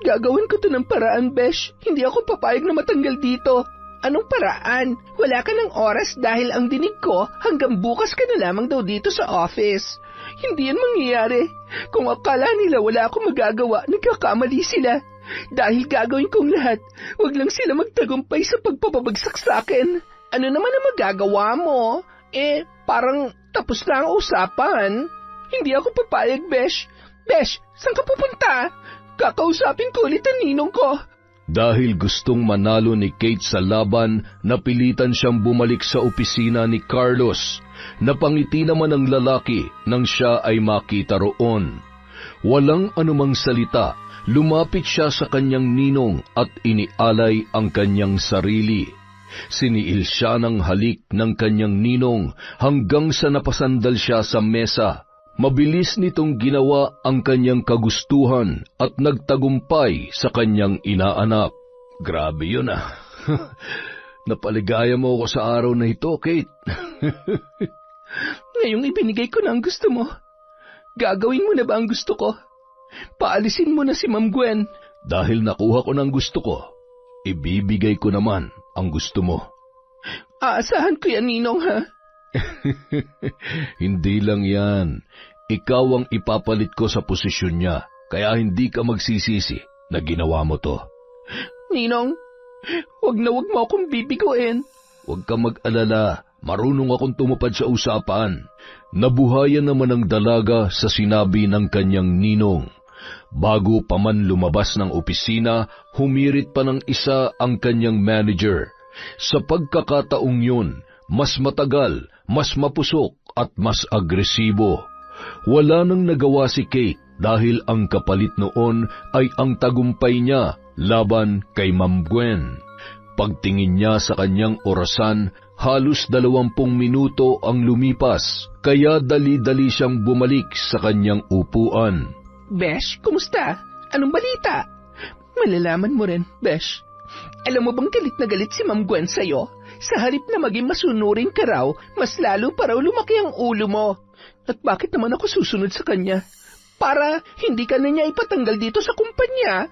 Gagawin ko to ng paraan, Besh. Hindi ako papayag na matanggal dito. Anong paraan? Wala ka ng oras dahil ang dinig ko hanggang bukas ka na lamang daw dito sa office. Hindi yan mangyayari. Kung akala nila wala akong magagawa, nagkakamali sila. Dahil gagawin kong lahat, wag lang sila magtagumpay sa pagpapabagsak sa akin. Ano naman ang magagawa mo? Parang tapos na ang usapan. Hindi ako papayag, Besh. Besh, saan ka pupunta? Kakausapin ko ulit ang ninong ko. Dahil gustong manalo ni Kate sa laban, napilitan siyang bumalik sa opisina ni Carlos. Napangiti naman ang lalaki nang siya ay makita roon. Walang anumang salita, lumapit siya sa kanyang ninong at inialay ang kanyang sarili. Siniil siya ng halik ng kanyang ninong hanggang sa napasandal siya sa mesa. Mabilis nitong ginawa ang kanyang kagustuhan at nagtagumpay sa kanyang inaanak. Grabe yun ah. Napaligaya mo ako sa araw na ito, Kate. Ngayong ibinigay ko na ang gusto mo, gagawin mo na ba ang gusto ko? Paalisin mo na si Ma'am Gwen. Dahil nakuha ko ng gusto ko, ibibigay ko naman ang gusto mo. Aasahan ko yan, Ninong, ha? Hindi lang yan. Ikaw ang ipapalit ko sa posisyon niya, kaya hindi ka magsisisi na ginawa mo to. Ninong, wag mo akong bibiguin. Huwag ka mag-alala, marunong akong tumupad sa usapan. Nabuhayan naman ang dalaga sa sinabi ng kanyang ninong. Bago pa man lumabas ng opisina, humirit pa ng isa ang kanyang manager. Sa pagkakataong yun, mas matagal, mas mapusok at mas agresibo. Wala nang nagawa si Kate dahil ang kapalit noon ay ang tagumpay niya laban kay Ma'am Gwen. Pagtingin niya sa kanyang orasan, halos 20 minuto ang lumipas, kaya dali-dali siyang bumalik sa kanyang upuan. Besh, kumusta? Anong balita? Malalaman mo rin, Besh. Alam mo bang galit na galit si Ma'am Gwen sa'yo? Sa halip na maging masunurin ka raw, mas lalo pa raw lumaki ang ulo mo. At bakit naman ako susunod sa kanya? Para hindi ka na niya ipatanggal dito sa kumpanya.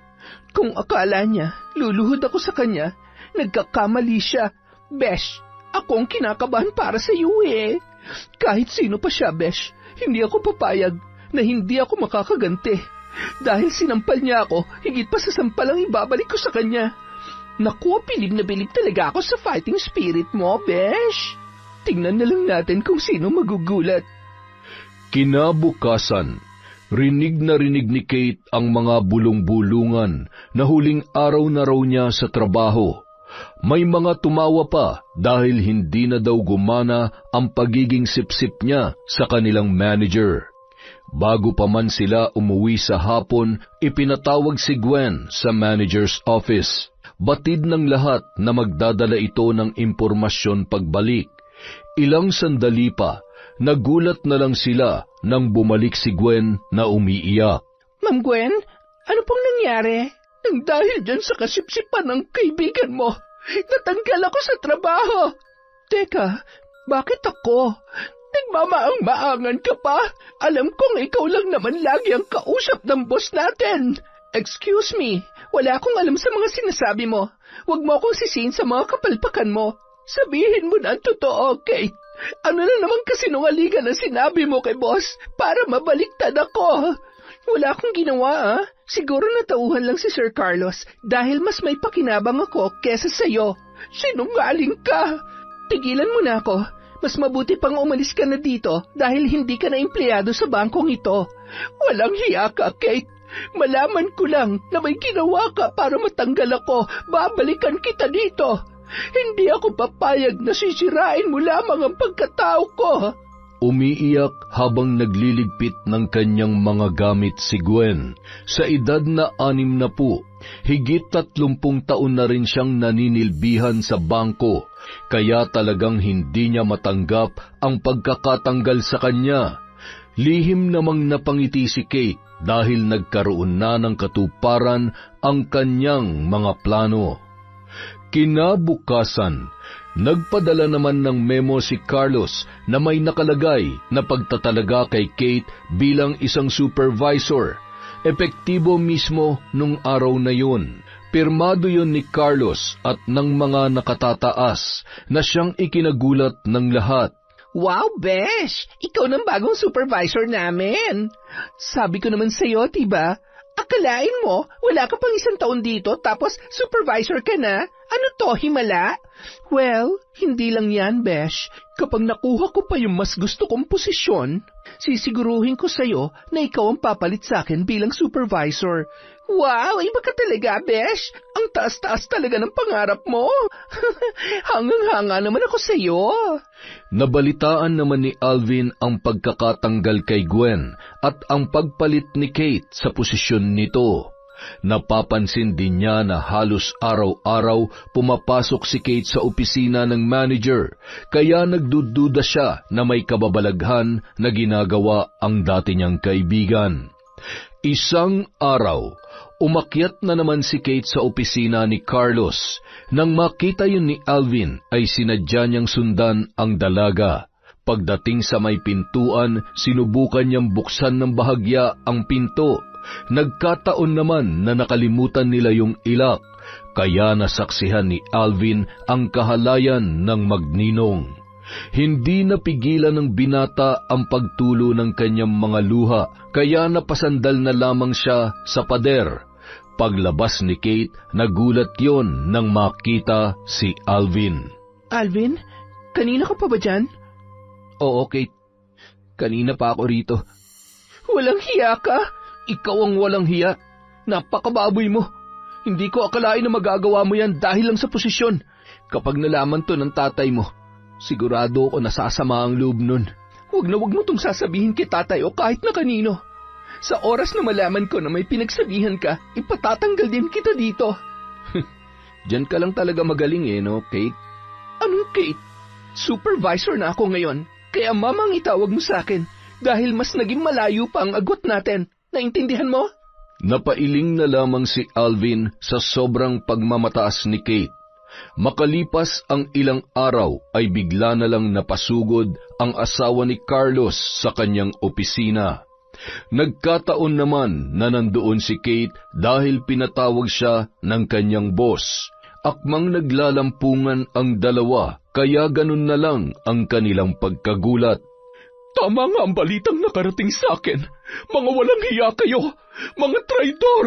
Kung akala niya, luluhod ako sa kanya, nagkakamali siya. Besh, ako ang kinakabahan para sa iyo eh. Kahit sino pa siya, Besh, hindi ako papayag na hindi ako makakaganti. Dahil sinampal niya ako, higit pa sa sampal ang ibabalik ko sa kanya. Naku, bilib na bilib talaga ako sa fighting spirit mo, Besh. Tingnan na lang natin kung sino magugulat. Kinabukasan, rinig na rinig ni Kate ang mga bulong-bulungan na huling araw na raw niya sa trabaho. May mga tumawa pa dahil hindi na daw gumana ang pagiging sipsip niya sa kanilang manager. Bago pa man sila umuwi sa hapon, ipinatawag si Gwen sa manager's office. Batid ng lahat na magdadala ito ng impormasyon pagbalik. Ilang sandali pa, nagulat na lang sila nang bumalik si Gwen na umiiyak. Ma'am Gwen, ano pong nangyari? Nang dahil dyan sa kasipsipan ng kaibigan mo, natanggal ako sa trabaho. Teka, bakit ako? Nagmamaang-maangan ka pa? Alam kong ikaw lang naman lagi ang kausap ng boss natin. Excuse me, wala akong alam sa mga sinasabi mo. Huwag mo akong sisihin sa mga kapalpakan mo. Sabihin mo na ang totoo, Kate. Ano na naman kasinungalingan ang sinabi mo kay boss para mabaliktad ako? Wala akong ginawa, ah. Siguro natauhan lang si Sir Carlos dahil mas may pakinabang ako kesa sa'yo. Sinungaling ka. Tigilan mo na ako. Mas mabuti pang umalis ka na dito dahil hindi ka na empleyado sa bangkong ito. Walang hiya ka, Kate. Malaman ko lang na may ginawa ka para matanggal ako. Babalikan kita dito. Hindi ako papayag na sisirain mo lamang ang pagkatao ko. Umiiyak habang nagliligpit ng kanyang mga gamit si Gwen. Sa edad na 60, higit 30 taon na rin siyang naninilbihan sa bangko, kaya talagang hindi niya matanggap ang pagkakatanggal sa kanya. Lihim namang napangiti si Kate dahil nagkaroon na ng katuparan ang kanyang mga plano. Kinabukasan, nagpadala naman ng memo si Carlos na may nakalagay na pagtatalaga kay Kate bilang isang supervisor. Epektibo mismo nung araw na yun. Pirmado yon ni Carlos at ng mga nakatataas na siyang ikinagulat ng lahat. Wow, Besh! Ikaw ng bagong supervisor namin. Sabi ko naman sa'yo, diba? Akalain mo, wala ka pang 1 taon dito tapos supervisor ka na? Ano to, himala? Well, hindi lang yan, Besh. Kapag nakuha ko pa yung mas gusto kong posisyon, sisiguruhin ko sa'yo na ikaw ang papalit sa akin bilang supervisor. Wow, iba ka talaga, Besh. Ang taas-taas talaga ng pangarap mo. Hangang-hanga naman ako sa'yo. Nabalitaan naman ni Alvin ang pagkakatanggal kay Gwen at ang pagpalit ni Kate sa posisyon nito. Napapansin din niya na halos araw-araw pumapasok si Kate sa opisina ng manager, kaya nagdududa siya na may kababalaghan na ginagawa ang dati niyang kaibigan. Isang araw, umakyat na naman si Kate sa opisina ni Carlos. Nang makita yun ni Alvin, ay sinadya niyang sundan ang dalaga. Pagdating sa may pintuan, sinubukan niyang buksan ng bahagya ang pinto. Nagkataon naman na nakalimutan nila yung ilak, kaya nasaksihan ni Alvin ang kahalayan ng magninong. Hindi napigilan ng binata ang pagtulo ng kanyang mga luha, kaya napasandal na lamang siya sa pader. Paglabas ni Kate, nagulat yon nang makita si Alvin. Alvin, kanina ka pa ba dyan? Oo, Kate. Kanina pa ako rito. Walang hiya ka? Ikaw ang walang hiya. Napakababoy mo. Hindi ko akalain na magagawa mo yan dahil lang sa posisyon. Kapag nalaman to ng tatay mo, sigurado ako nasasama ang loob nun. Huwag mo tong sasabihin kay tatay o kahit na kanino. Sa oras na malaman ko na may pinagsabihan ka, ipatatanggal din kita dito. Diyan ka lang talaga magaling no, Kate? Anong Kate? Supervisor na ako ngayon, kaya mamang itawag mo sa akin dahil mas naging malayo pa ang agwat natin. Naintindihan mo? Napailing na lamang si Alvin sa sobrang pagmamataas ni Kate. Makalipas ang ilang araw ay bigla na lang napasugod ang asawa ni Carlos sa kanyang opisina. Nagkataon naman na nandoon si Kate dahil pinatawag siya ng kanyang boss. Akmang naglalampungan ang dalawa, kaya ganun na lang ang kanilang pagkagulat. Tama nga ang balitang nakarating sa akin. Mga walang hiya kayo! Mga traidor!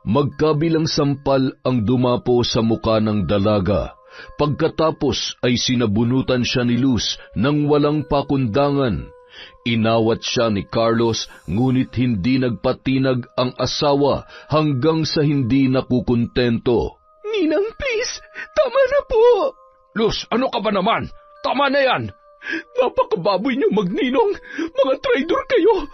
Magkabilang sampal ang dumapo sa muka ng dalaga. Pagkatapos ay sinabunutan siya ni Luz nang walang pakundangan. Inawat siya ni Carlos, ngunit hindi nagpatinag ang asawa hanggang sa hindi nakukontento. Ninang, please! Tama na po! Luz, ano ka ba naman? Tama na yan! Napakababoy niyo, magninong! Mga traidor kayo!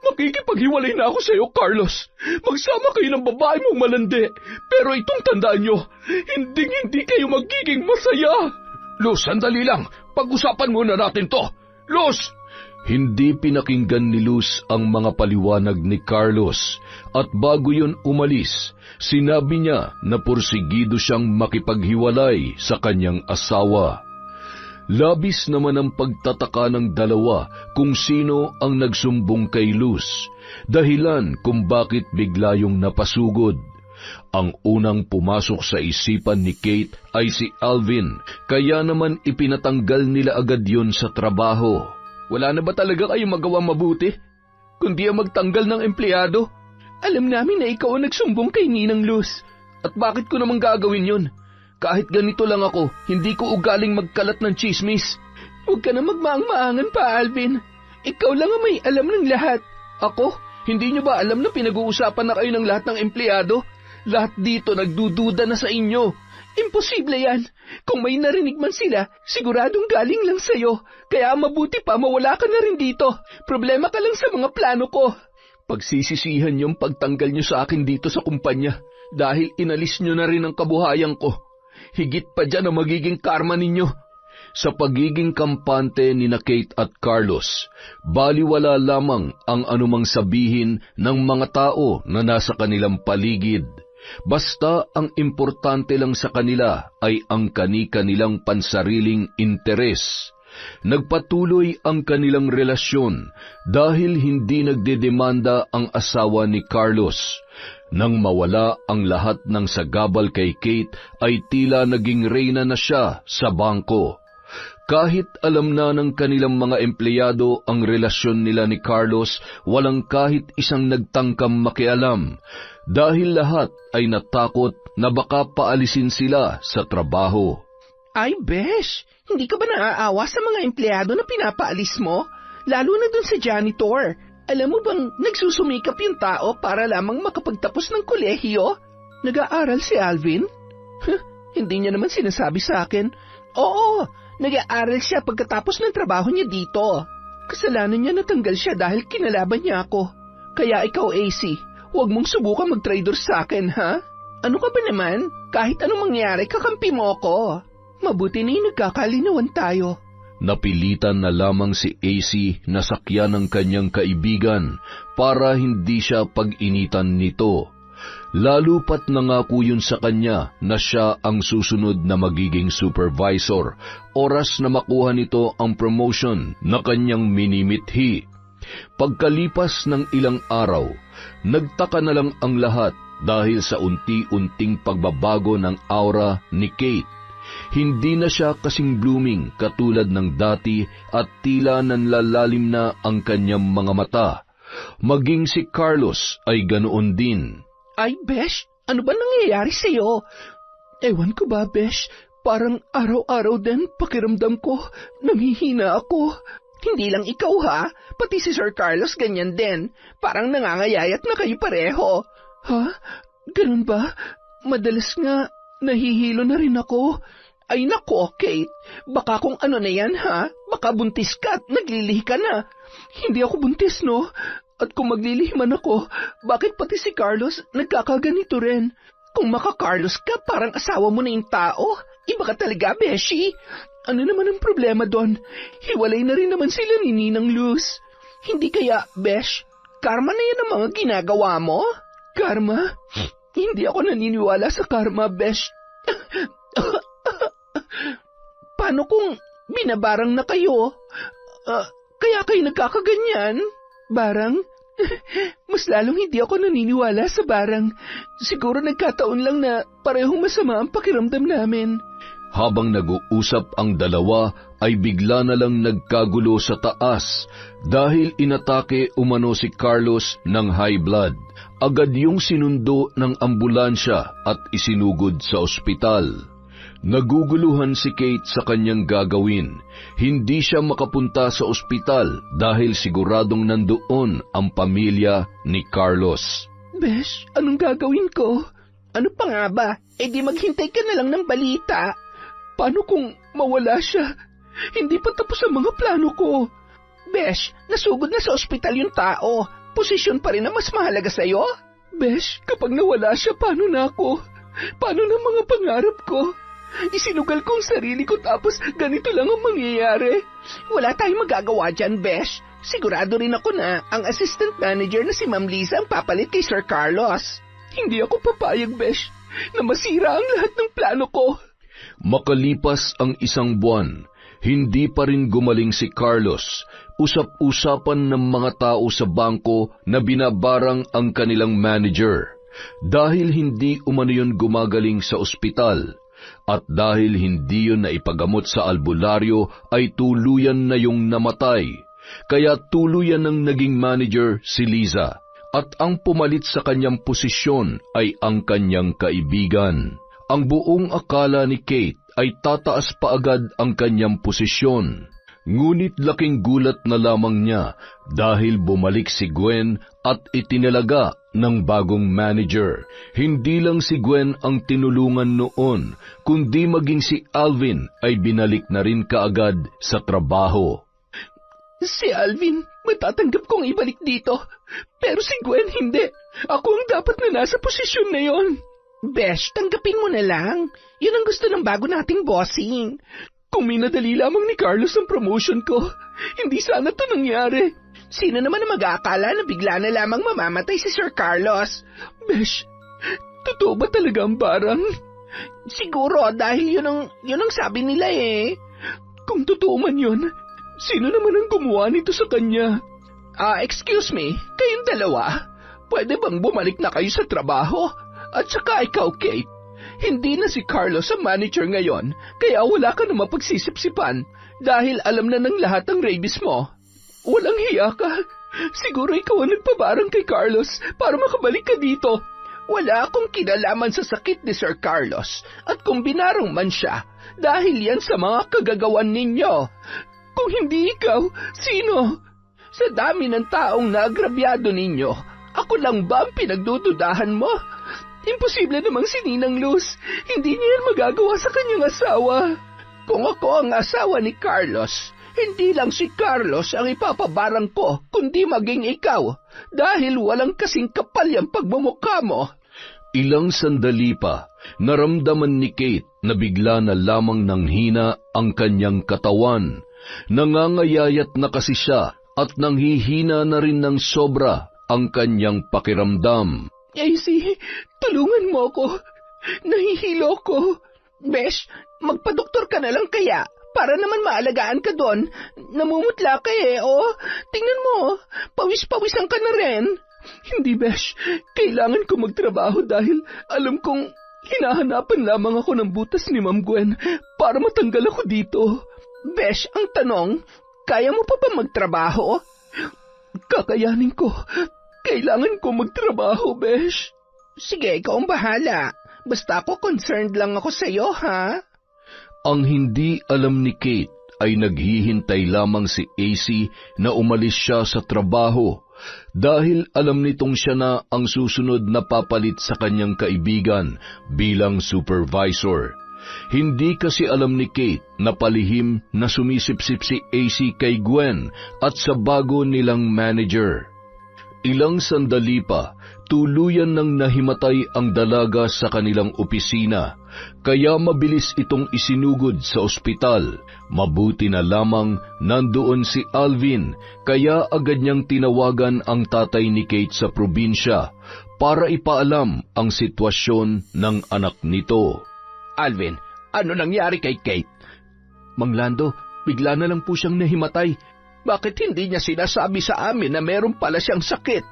Makikipaghiwalay na ako sa iyo, Carlos. Magsama kayo ng babae mong malandi. Pero itong tandaan niyo, hindi kayo magiging masaya. Luz, sandali lang. Pag-usapan muna natin to. Luz! Hindi pinakinggan ni Luz ang mga paliwanag ni Carlos. At bago yun umalis, sinabi niya na porsigido siyang makipaghiwalay sa kanyang asawa. Labis naman ang pagtataka ng dalawa kung sino ang nagsumbong kay Luz, dahilan kung bakit bigla yung napasugod. Ang unang pumasok sa isipan ni Kate ay si Alvin, kaya naman ipinatanggal nila agad yon sa trabaho. Wala na ba talaga kayong magawang mabuti? Kundi ang magtanggal ng empleyado? Alam namin na ikaw ang nagsumbong kay Ninang Luz. At bakit ko naman gagawin yon? Kahit ganito lang ako, hindi ko ugaling magkalat ng chismis. Huwag ka na magmaang-maangan pa, Alvin. Ikaw lang ang may alam ng lahat. Ako? Hindi niyo ba alam na pinag-uusapan na kayo ng lahat ng empleyado? Lahat dito nagdududa na sa inyo. Imposible yan. Kung may narinig man sila, siguradong galing lang sa'yo. Kaya mabuti pa mawala ka na rin dito. Problema ka lang sa mga plano ko. Pagsisisihan yung pagtanggal niyo sa akin dito sa kumpanya dahil inalis niyo na rin ang kabuhayan ko. Higit pa dyan ang magiging karma ninyo. Sa pagiging kampante ni na Kate at Carlos, baliwala lamang ang anumang sabihin ng mga tao na nasa kanilang paligid. Basta ang importante lang sa kanila ay ang kani-kanilang pansariling interes. Nagpatuloy ang kanilang relasyon dahil hindi nagdedemanda ang asawa ni Carlos. Nang mawala ang lahat ng sagabal kay Kate ay tila naging reyna na siya sa bangko. Kahit alam na ng kanilang mga empleyado ang relasyon nila ni Carlos, walang kahit isang nagtangkang makialam dahil lahat ay natakot na baka paalisin sila sa trabaho. Ay, besh, hindi ka ba naaawa sa mga empleyado na pinapaalis mo? Lalo na dun sa janitor. Alam mo bang nagsusumikap yung tao para lamang makapagtapos ng kolehiyo? Nag-aaral si Alvin? Hindi niya naman sinasabi sa akin. Oo, nag-aaral siya pagkatapos ng trabaho niya dito. Kasalanan niya natanggal siya dahil kinalaban niya ako. Kaya ikaw, AC, huwag mong subukan mag-traidor sa akin, ha? Ano ka ba naman? Kahit anong mangyari, kakampi mo ako. Mabuti na yung nagkakalinawan tayo. Napilitan na lamang si AC na sakyan ng kanyang kaibigan para hindi siya pag-initan nito. Lalo pat nangako yun sa kanya na siya ang susunod na magiging supervisor, oras na makuha nito ang promotion na kanyang minimithi. Pagkalipas ng ilang araw, nagtaka na lang ang lahat dahil sa unti-unting pagbabago ng aura ni Kate. Hindi na siya kasing blooming katulad ng dati at tila nanlalalim na ang kanyang mga mata. Maging si Carlos ay ganoon din. Ay, Besh, ano ba nangyayari sa'yo? Ewan ko ba, Besh, parang araw-araw din pakiramdam ko, nanghihina ako. Hindi lang ikaw ha, pati si Sir Carlos ganyan din. Parang nangangayayat na kayo pareho. Ha? Ganun ba? Madalas nga, nahihilo na rin ako. Ay nako, Kate, baka kung ano na yan ha, baka buntis ka at naglilihi ka na. Hindi ako buntis, no? At kung maglilihi man ako, bakit pati si Carlos nagkakaganito rin? Kung maka-Carlos ka, parang asawa mo na yung tao. Iba ka talaga, Beshi. Ano naman ang problema doon? Hiwalay na rin naman sila ni Ninang Luz. Hindi kaya, Besh, karma na yan ang mga ginagawa mo? Karma? Hindi ako naniniwala sa karma, Besh. Paano kung binabarang na kayo? Kaya kayo nagkakaganyan? Barang? Mas lalong hindi ako naniniwala sa barang. Siguro nagkataon lang na parehong masama ang pakiramdam namin. Habang nag-uusap ang dalawa, ay bigla na lang nagkagulo sa taas dahil inatake umano si Carlos ng high blood. Agad yung sinundo ng ambulansya at isinugod sa ospital. Naguguluhan si Kate sa kanyang gagawin. Hindi siya makapunta sa ospital dahil siguradong nandoon ang pamilya ni Carlos. Besh, anong gagawin ko? Ano pa nga ba? E di maghintay ka na lang ng balita. Paano kung mawala siya? Hindi pa tapos ang mga plano ko. Besh, nasugod na sa ospital yung tao. Posisyon pa rin na mas mahalaga sa'yo? Besh, kapag nawala siya, paano na ako? Paano na mga pangarap ko? Isinugal kong sarili ko tapos ganito lang ang mangyayari. Wala tayong magagawa dyan, Besh. Sigurado rin ako na ang assistant manager na si Ma'am Liza ang papalit kay Sir Carlos. Hindi ako papayag, Besh, na masira ang lahat ng plano ko. Makalipas ang isang buwan, hindi pa rin gumaling si Carlos. Usap-usapan ng mga tao sa bangko na binabarang ang kanilang manager dahil hindi umano yun gumagaling sa ospital. At dahil hindi yun naipagamot sa albularyo ay tuluyan na yung namatay. Kaya tuluyan ng naging manager si Liza. At ang pumalit sa kanyang posisyon ay ang kanyang kaibigan. Ang buong akala ni Kate ay tataas pa agad ang kanyang posisyon. Ngunit laking gulat na lamang niya dahil bumalik si Gwen at itinalaga ng bagong manager. Hindi lang si Gwen ang tinulungan noon, kundi maging si Alvin ay binalik na rin kaagad sa trabaho. Si Alvin, matatanggap kong ibalik dito. Pero si Gwen hindi. Ako ang dapat na nasa posisyon na yon. Besh, tanggapin mo na lang. Yun ang gusto ng bago nating bossing. Kung minadali lamang ni Carlos ang promotion ko, hindi sana ito nangyari. Sino naman ang mag-aakala na bigla na lamang mamamatay si Sir Carlos? Besh, totoo ba talaga ang barang? Siguro dahil yun ang sabi nila eh. Kung totoo man yun, sino naman ang gumawa nito sa kanya? Excuse me, kayong dalawa, pwede bang bumalik na kayo sa trabaho? At saka ikaw, Kate, hindi na si Carlos ang manager ngayon, kaya wala ka na mapagsisipsipan dahil alam na ng lahat ang rabies mo. Walang hiya ka. Siguro ikaw ang nagpabarang kay Carlos para makabalik ka dito. Wala akong kinalaman sa sakit ni Sir Carlos at kung binarong man siya, dahil yan sa mga kagagawan ninyo. Kung hindi ikaw, sino? Sa dami ng taong naagrabyado ninyo, ako lang ba ang pinagdududahan mo? Imposible namang si Ninang Luz, hindi niya yan magagawa sa kanyang asawa. Kung ako ang asawa ni Carlos, hindi lang si Carlos ang ipapabarang ko, kundi maging ikaw, dahil walang kasing kapal yung pagmumukha mo. Ilang sandali pa, naramdaman ni Kate na bigla na lamang nanghina ang kanyang katawan. Nangangayayat na kasi siya at nanghihina na rin ng sobra ang kanyang pakiramdam. AC, tulungan mo ako. Nahihilo ko. Besh, magpadoktor ka na lang kaya para naman maalagaan ka doon. Namumutla ka oh. Tingnan mo, pawis-pawisan ka na rin. Hindi, Besh. Kailangan ko magtrabaho dahil alam kong hinahanapan lamang ako ng butas ni Ma'am Gwen para matanggal ako dito. Besh, ang tanong, kaya mo pa ba magtrabaho? Kakayanin ko. Kailangan ko magtrabaho, Besh. Sige, ikaw ang bahala. Basta ako concerned lang ako sa'yo, ha? Ang hindi alam ni Kate ay naghihintay lamang si AC na umalis siya sa trabaho dahil alam nitong siya na ang susunod na papalit sa kanyang kaibigan bilang supervisor. Hindi kasi alam ni Kate na palihim na sumisipsip si AC kay Gwen at sa bago nilang manager. Ilang sandali pa, tuluyan nang nahimatay ang dalaga sa kanilang opisina, kaya mabilis itong isinugod sa ospital. Mabuti na lamang nandoon si Alvin, kaya agad niyang tinawagan ang tatay ni Kate sa probinsya para ipaalam ang sitwasyon ng anak nito. Alvin, ano nangyari kay Kate? Mang Lando, bigla na lang po siyang nahimatay. Bakit hindi niya sinasabi sa amin na meron pala siyang sakit?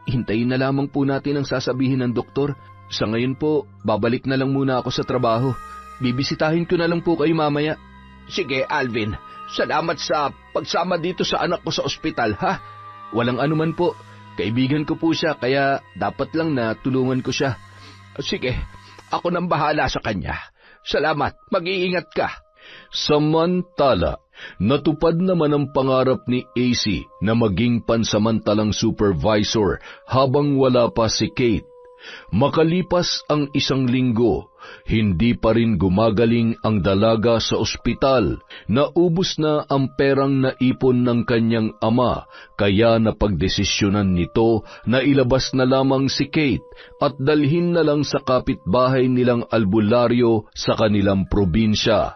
Hintayin na lamang po natin ang sasabihin ng doktor. Sa ngayon po, babalik na lang muna ako sa trabaho. Bibisitahin ko na lang po kayo mamaya. Sige, Alvin. Salamat sa pagsama dito sa anak ko sa ospital, ha? Walang anuman po. Kaibigan ko po siya, kaya dapat lang na tulungan ko siya. Sige, ako nang bahala sa kanya. Salamat, mag-iingat ka. Samantala, natupad naman ang pangarap ni AC na maging pansamantalang supervisor habang wala pa si Kate. Makalipas ang 1 linggo, hindi pa rin gumagaling ang dalaga sa ospital. Naubos na ang perang naipon ng kanyang ama, kaya napagdesisyonan nito na ilabas na lamang si Kate at dalhin na lang sa kapitbahay nilang albularyo sa kanilang probinsya.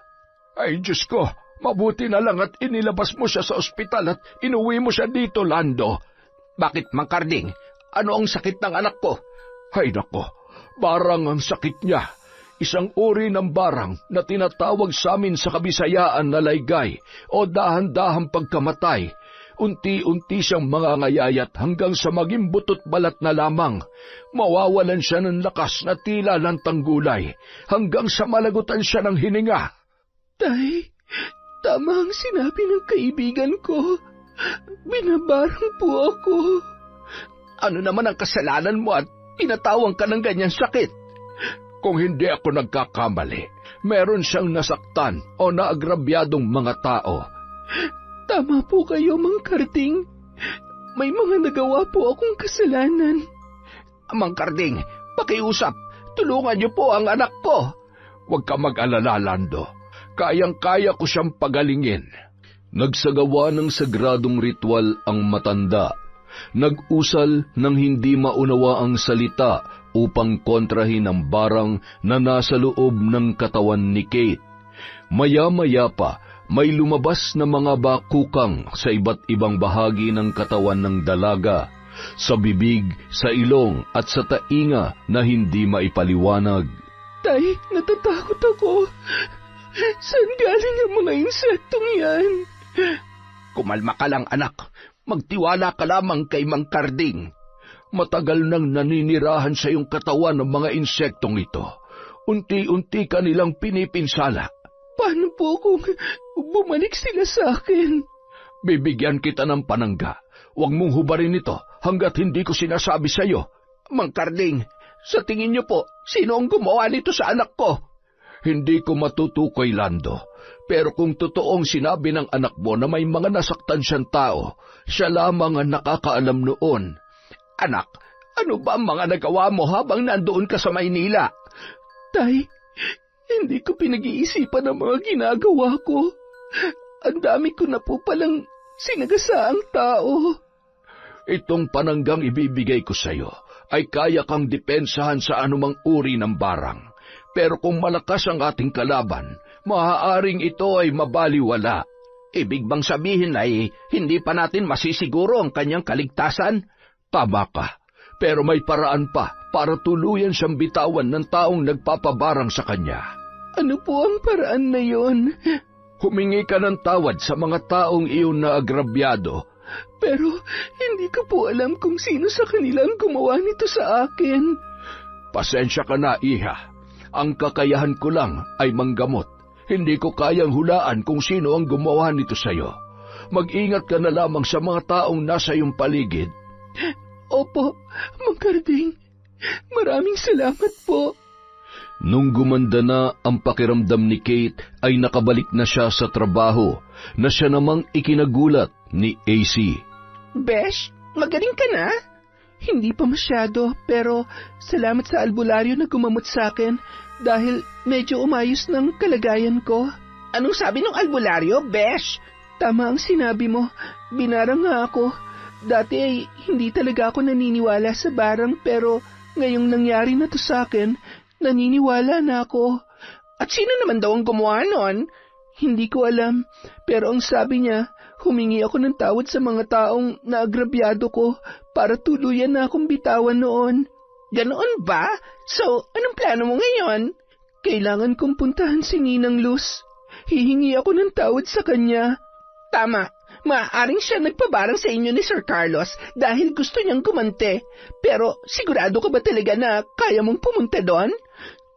Ay, Diyos ko, mabuti na lang at inilabas mo siya sa ospital at inuwi mo siya dito, Lando. Bakit, Mang Carding? Ano ang sakit ng anak ko? Ay nako, barang ang sakit niya. Isang uri ng barang na tinatawag sa amin sa Kabisayaan na laygay o dahan-dahang pagkamatay. Unti-unti siyang mangangayayat hanggang sa maging butot balat na lamang. Mawawalan siya ng lakas na tila lantang gulay hanggang sa malagutan siya ng hininga. Tay, tama ang sinabi ng kaibigan ko. Binabarang po ako. Ano naman ang kasalanan mo at pinatawang ka ng ganyang sakit? Kung hindi ako nagkakamali, meron siyang nasaktan o naagrabyadong mga tao. Tama po kayo, Mang Carding. May mga nagawa po akong kasalanan. Mang Carding, pakiusap. Tulungan niyo po ang anak ko. Huwag ka mag-alala, Lando. Kayang-kaya ko siyang pagalingin. Nagsagawa ng sagradong ritual ang matanda. Nag-usal ng hindi maunawa ang salita upang kontrahin ang barang na nasa loob ng katawan ni Kate. Maya-maya pa, may lumabas na mga bakukang sa iba't ibang bahagi ng katawan ng dalaga, sa bibig, sa ilong at sa tainga na hindi maipaliwanag. Tay, natatakot ako. Saan galing ang mga insektong yan? Kumalma ka lang, anak. Magtiwala ka lamang kay Mang Karding. Matagal nang naninirahan sa iyong katawan ng mga insektong ito. Unti-unti ka nilang pinipinsala. Paano po kung bumalik sila sa akin? Bibigyan kita ng panangga. Huwag mong hubarin ito hanggat hindi ko sinasabi sa iyo. Mang Karding, sa tingin niyo po, sino ang gumawa nito sa anak ko? Hindi ko matutukoy, Lando. Pero kung totoong sinabi ng anak mo na may mga nasaktan siyang tao, siya lamang ang nakakaalam noon. Anak, ano ba ang mga nagawa mo habang nandoon ka sa Maynila? Tay, hindi ko pinag-iisipan ang mga ginagawa ko. Ang dami ko na po palang sinagasaang tao. Itong pananggang ibibigay ko sa iyo ay kaya kang depensahan sa anumang uri ng barang. Pero kung malakas ang ating kalaban, maaaring ito ay mabaliwala. Ibig bang sabihin ay hindi pa natin masisiguro ang kanyang kaligtasan? Tama ka, pero may paraan pa para tuluyan siyang bitawan ng taong nagpapabarang sa kanya. Ano po ang paraan na yon? Humingi ka ng tawad sa mga taong iyon na agrabyado. Pero hindi ko po alam kung sino sa kanila ang gumawa nito sa akin. Pasensya ka na, iha. Ang kakayahan ko lang ay manggamot. Hindi ko kayang hulaan kung sino ang gumawa nito sa iyo. Mag-ingat ka na lamang sa mga taong nasa iyong paligid. Opo, Mang Karding. Maraming salamat po. Nung gumanda na ang pakiramdam ni Kate ay nakabalik na siya sa trabaho na siya namang ikinagulat ni AC. Besh, magaling ka na? Hindi pa masyado, pero salamat sa albularyo na gumamot sa akin dahil medyo umayos ng kalagayan ko. Anong sabi ng albularyo, Besh? Tama ang sinabi mo. Binarang nga ako. Dati ay hindi talaga ako naniniwala sa barang pero ngayong nangyari na to sa akin, naniniwala na ako. At sino naman daw ang gumawa nun? Hindi ko alam, pero ang sabi niya, humingi ako ng tawad sa mga taong naagrabyado ko para tuluyan na akong bitawan noon. Ganoon ba? So, anong plano mo ngayon? Kailangan kong puntahan si Ninang Luz. Hihingi ako ng tawad sa kanya. Tama. Maaaring siya nagpabarang sa inyo ni Sir Carlos dahil gusto niyang gumante. Pero sigurado ka ba talaga na kaya mong pumunta doon?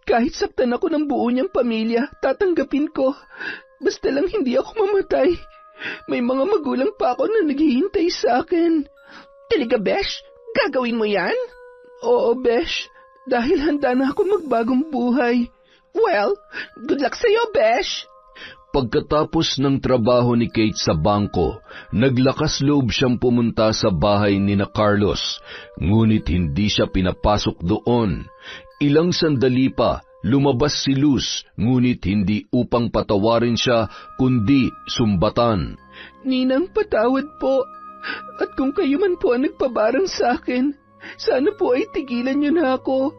Kahit saktan ako ng buo niyang pamilya, tatanggapin ko. Basta lang hindi ako mamatay. May mga magulang pa ako na naghihintay sa akin. Talaga, Besh? Gagawin mo yan? Oo, Besh. Dahil handa na ako magbagong buhay. Well, good luck sa'yo, Besh. Pagkatapos ng trabaho ni Kate sa bangko, naglakas loob siyang pumunta sa bahay ni na Carlos, ngunit hindi siya pinapasok doon. Ilang sandali pa, lumabas si Luz, ngunit hindi upang patawarin siya, kundi sumbatan. Ninang, patawad po. At kung kayo man po ang nagpabarang sa akin, sana po ay tigilan niyo na ako.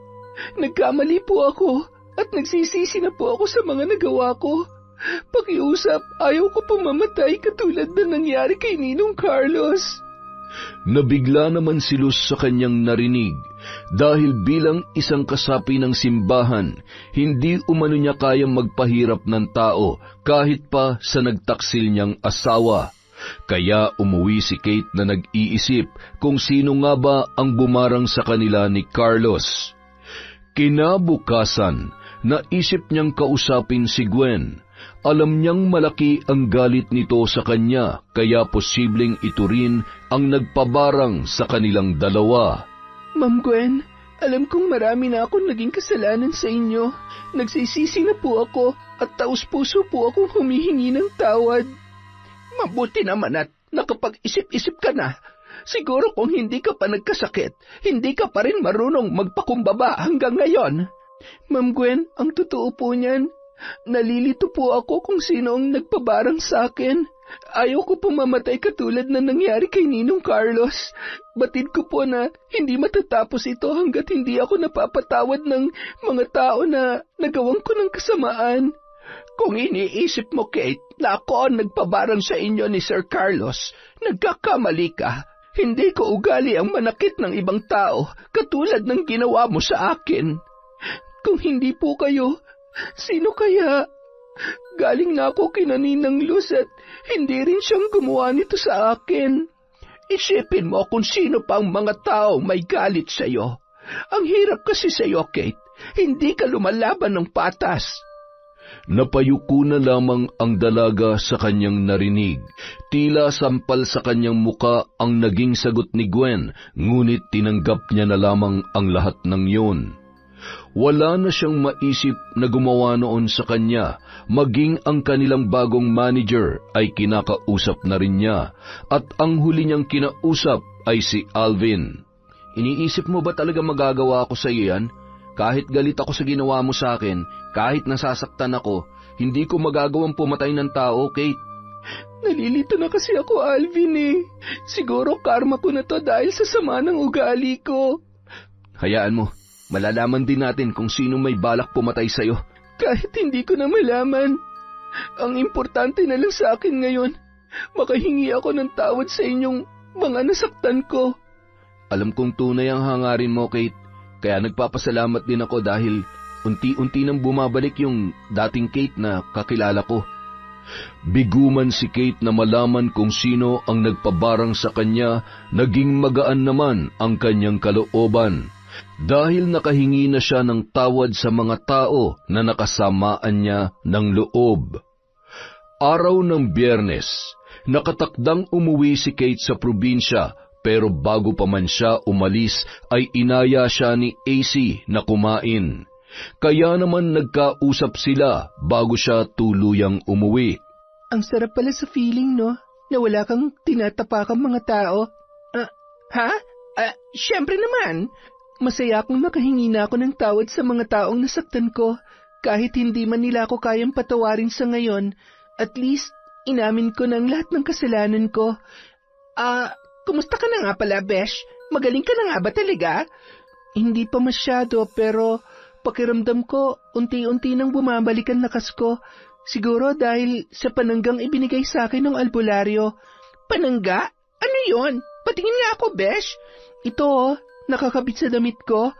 Nagkamali po ako at nagsisisi na po ako sa mga nagawa ko. Pakiusap, ayaw ko pong mamatay katulad na nangyari kay Ninong Carlos. Nabigla naman si Luz sa kanyang narinig dahil bilang isang kasapi ng simbahan, hindi umano niya kayang magpahirap ng tao kahit pa sa nagtaksil niyang asawa. Kaya umuwi si Kate na nag-iisip kung sino nga ba ang bumarang sa kanila ni Carlos. Kinabukasan, naisip niyang kausapin si Gwen. Alam niyang malaki ang galit nito sa kanya, kaya posibleng ito rin ang nagpabarang sa kanilang dalawa. Ma'am Gwen, alam kong marami na akong naging kasalanan sa inyo. Nagsisisi na po ako at taus-puso po akong humihingi ng tawad. Mabuti naman at nakapag-isip-isip ka na. Siguro kung hindi ka pa nagkasakit, hindi ka pa rin marunong magpakumbaba hanggang ngayon. Ma'am Gwen, ang totoo po niyan, nalilito po ako kung sino ang nagpabarang sa akin. Ayaw ko pong mamatay katulad na nangyari kay Ninong Carlos. Batid ko po na hindi matatapos ito hanggat hindi ako napapatawad ng mga tao na nagawang ko ng kasamaan. Kung iniisip mo, Kate, na ako ang nagpabarang sa inyo ni Sir Carlos, nagkakamali ka. Hindi ko ugali ang manakit ng ibang tao katulad ng ginawa mo sa akin. Kung hindi po kayo, sino kaya? Galing na ako kina Ninang Luz at hindi rin siyang gumawa nito sa akin. Isipin mo kung sino pa ang mga taong may galit sa'yo. Ang hirap kasi sa'yo, Kate. Hindi ka lumalaban ng patas. Napayuko na lamang ang dalaga sa kanyang narinig. Tila sampal sa kanyang muka ang naging sagot ni Gwen, ngunit tinanggap niya na lamang ang lahat ng yun. Wala na siyang maisip na gumawa noon sa kanya, maging ang kanilang bagong manager ay kinakausap na rin niya, at ang huli niyang kinausap ay si Alvin. Iniisip mo ba talaga magagawa ako sa iyo yan? Kahit galit ako sa ginawa mo sa akin, kahit nasasaktan ako, hindi ko magagawang pumatay ng tao, Kate. Nalilito na kasi ako, Alvin eh. Siguro karma ko na to dahil sa sama ng ugali ko. Hayaan mo, malalaman din natin kung sino may balak pumatay sa'yo. Kahit hindi ko na malaman. Ang importante na lang sa akin ngayon, makahingi ako ng tawad sa inyong mga nasaktan ko. Alam kong tunay ang hangarin mo, Kate. Kaya nagpapasalamat din ako dahil unti-unti nang bumabalik yung dating Kate na kakilala ko. Biguman si Kate na malaman kung sino ang nagpabarang sa kanya, naging magaan naman ang kanyang kalooban. Dahil nakahingi na siya ng tawad sa mga tao na nakasamaan niya ng loob. Araw ng Biyernes, nakatakdang umuwi si Kate sa probinsya. Pero bago pa man siya umalis ay inaya siya ni AC na kumain. Kaya naman nagkausap sila bago siya tuluyang umuwi. Ang sarap pala sa feeling, no? Na wala kang tinatapakang mga tao. Siyempre naman. Masaya akong makahingi na ako ng tawad sa mga taong nasaktan ko. Kahit hindi man nila ako kayang patawarin sa ngayon, at least inamin ko ng lahat ng kasalanan ko. Kumusta ka na nga pala, Besh? Magaling ka na nga ba talaga? Hindi pa masyado, pero pakiramdam ko, unti-unti nang bumabalik ang lakas ko. Siguro dahil sa pananggang ibinigay sa akin ng albularyo. Panangga? Ano yon? Patingin nga ako, Besh. Ito, nakakabit sa damit ko.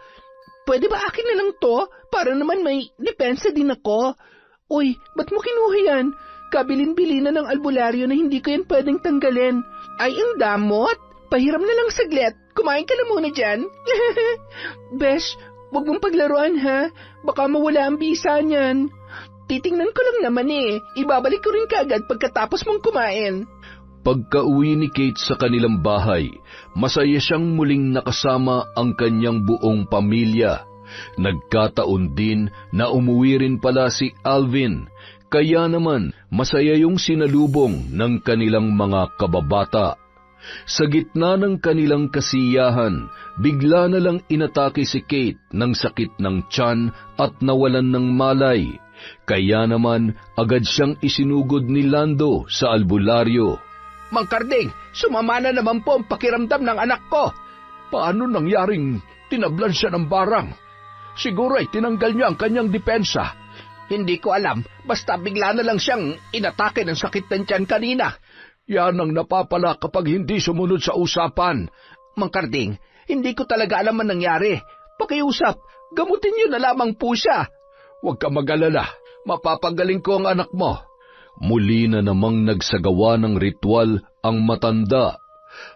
Pwede ba akin na lang to? Para naman may depensa din ako. Uy, ba't mo kinuha yan? Kabilin-bili na ng albularyo na hindi ko yan pwedeng tanggalin. Ay, ang damot. Pahiram na lang saglit. Kumain ka na muna dyan. Besh, huwag mong paglaruan ha. Baka mawala ang bisa niyan. Titingnan ko lang naman eh. Ibabalik ko rin kaagad pagkatapos mong kumain. Pagka-uwi ni Kate sa kanilang bahay, masaya siyang muling nakasama ang kanyang buong pamilya. Nagkataon din na umuwi rin pala si Alvin. Kaya naman, masaya yung sinalubong ng kanilang mga kababata. Sa gitna ng kanilang kasiyahan, bigla na lang inatake si Kate ng sakit ng tiyan at nawalan ng malay. Kaya naman, agad siyang isinugod ni Lando sa albularyo. Mang Karding, sumama na naman po ang pakiramdam ng anak ko. Paano nangyaring tinablan siya ng barang? Siguro ay tinanggal niya ang kanyang depensa. Hindi ko alam, basta bigla na lang siyang inatake ng sakit ng tiyan kanina. Yan ang napapala kapag hindi sumunod sa usapan. Mang Karding, hindi ko talaga alam ang nangyari. Pakiusap, gamutin niyo na lamang po siya. Huwag ka mag-alala, mapapagaling ko ang anak mo. Muli na namang nagsagawa ng ritual ang matanda.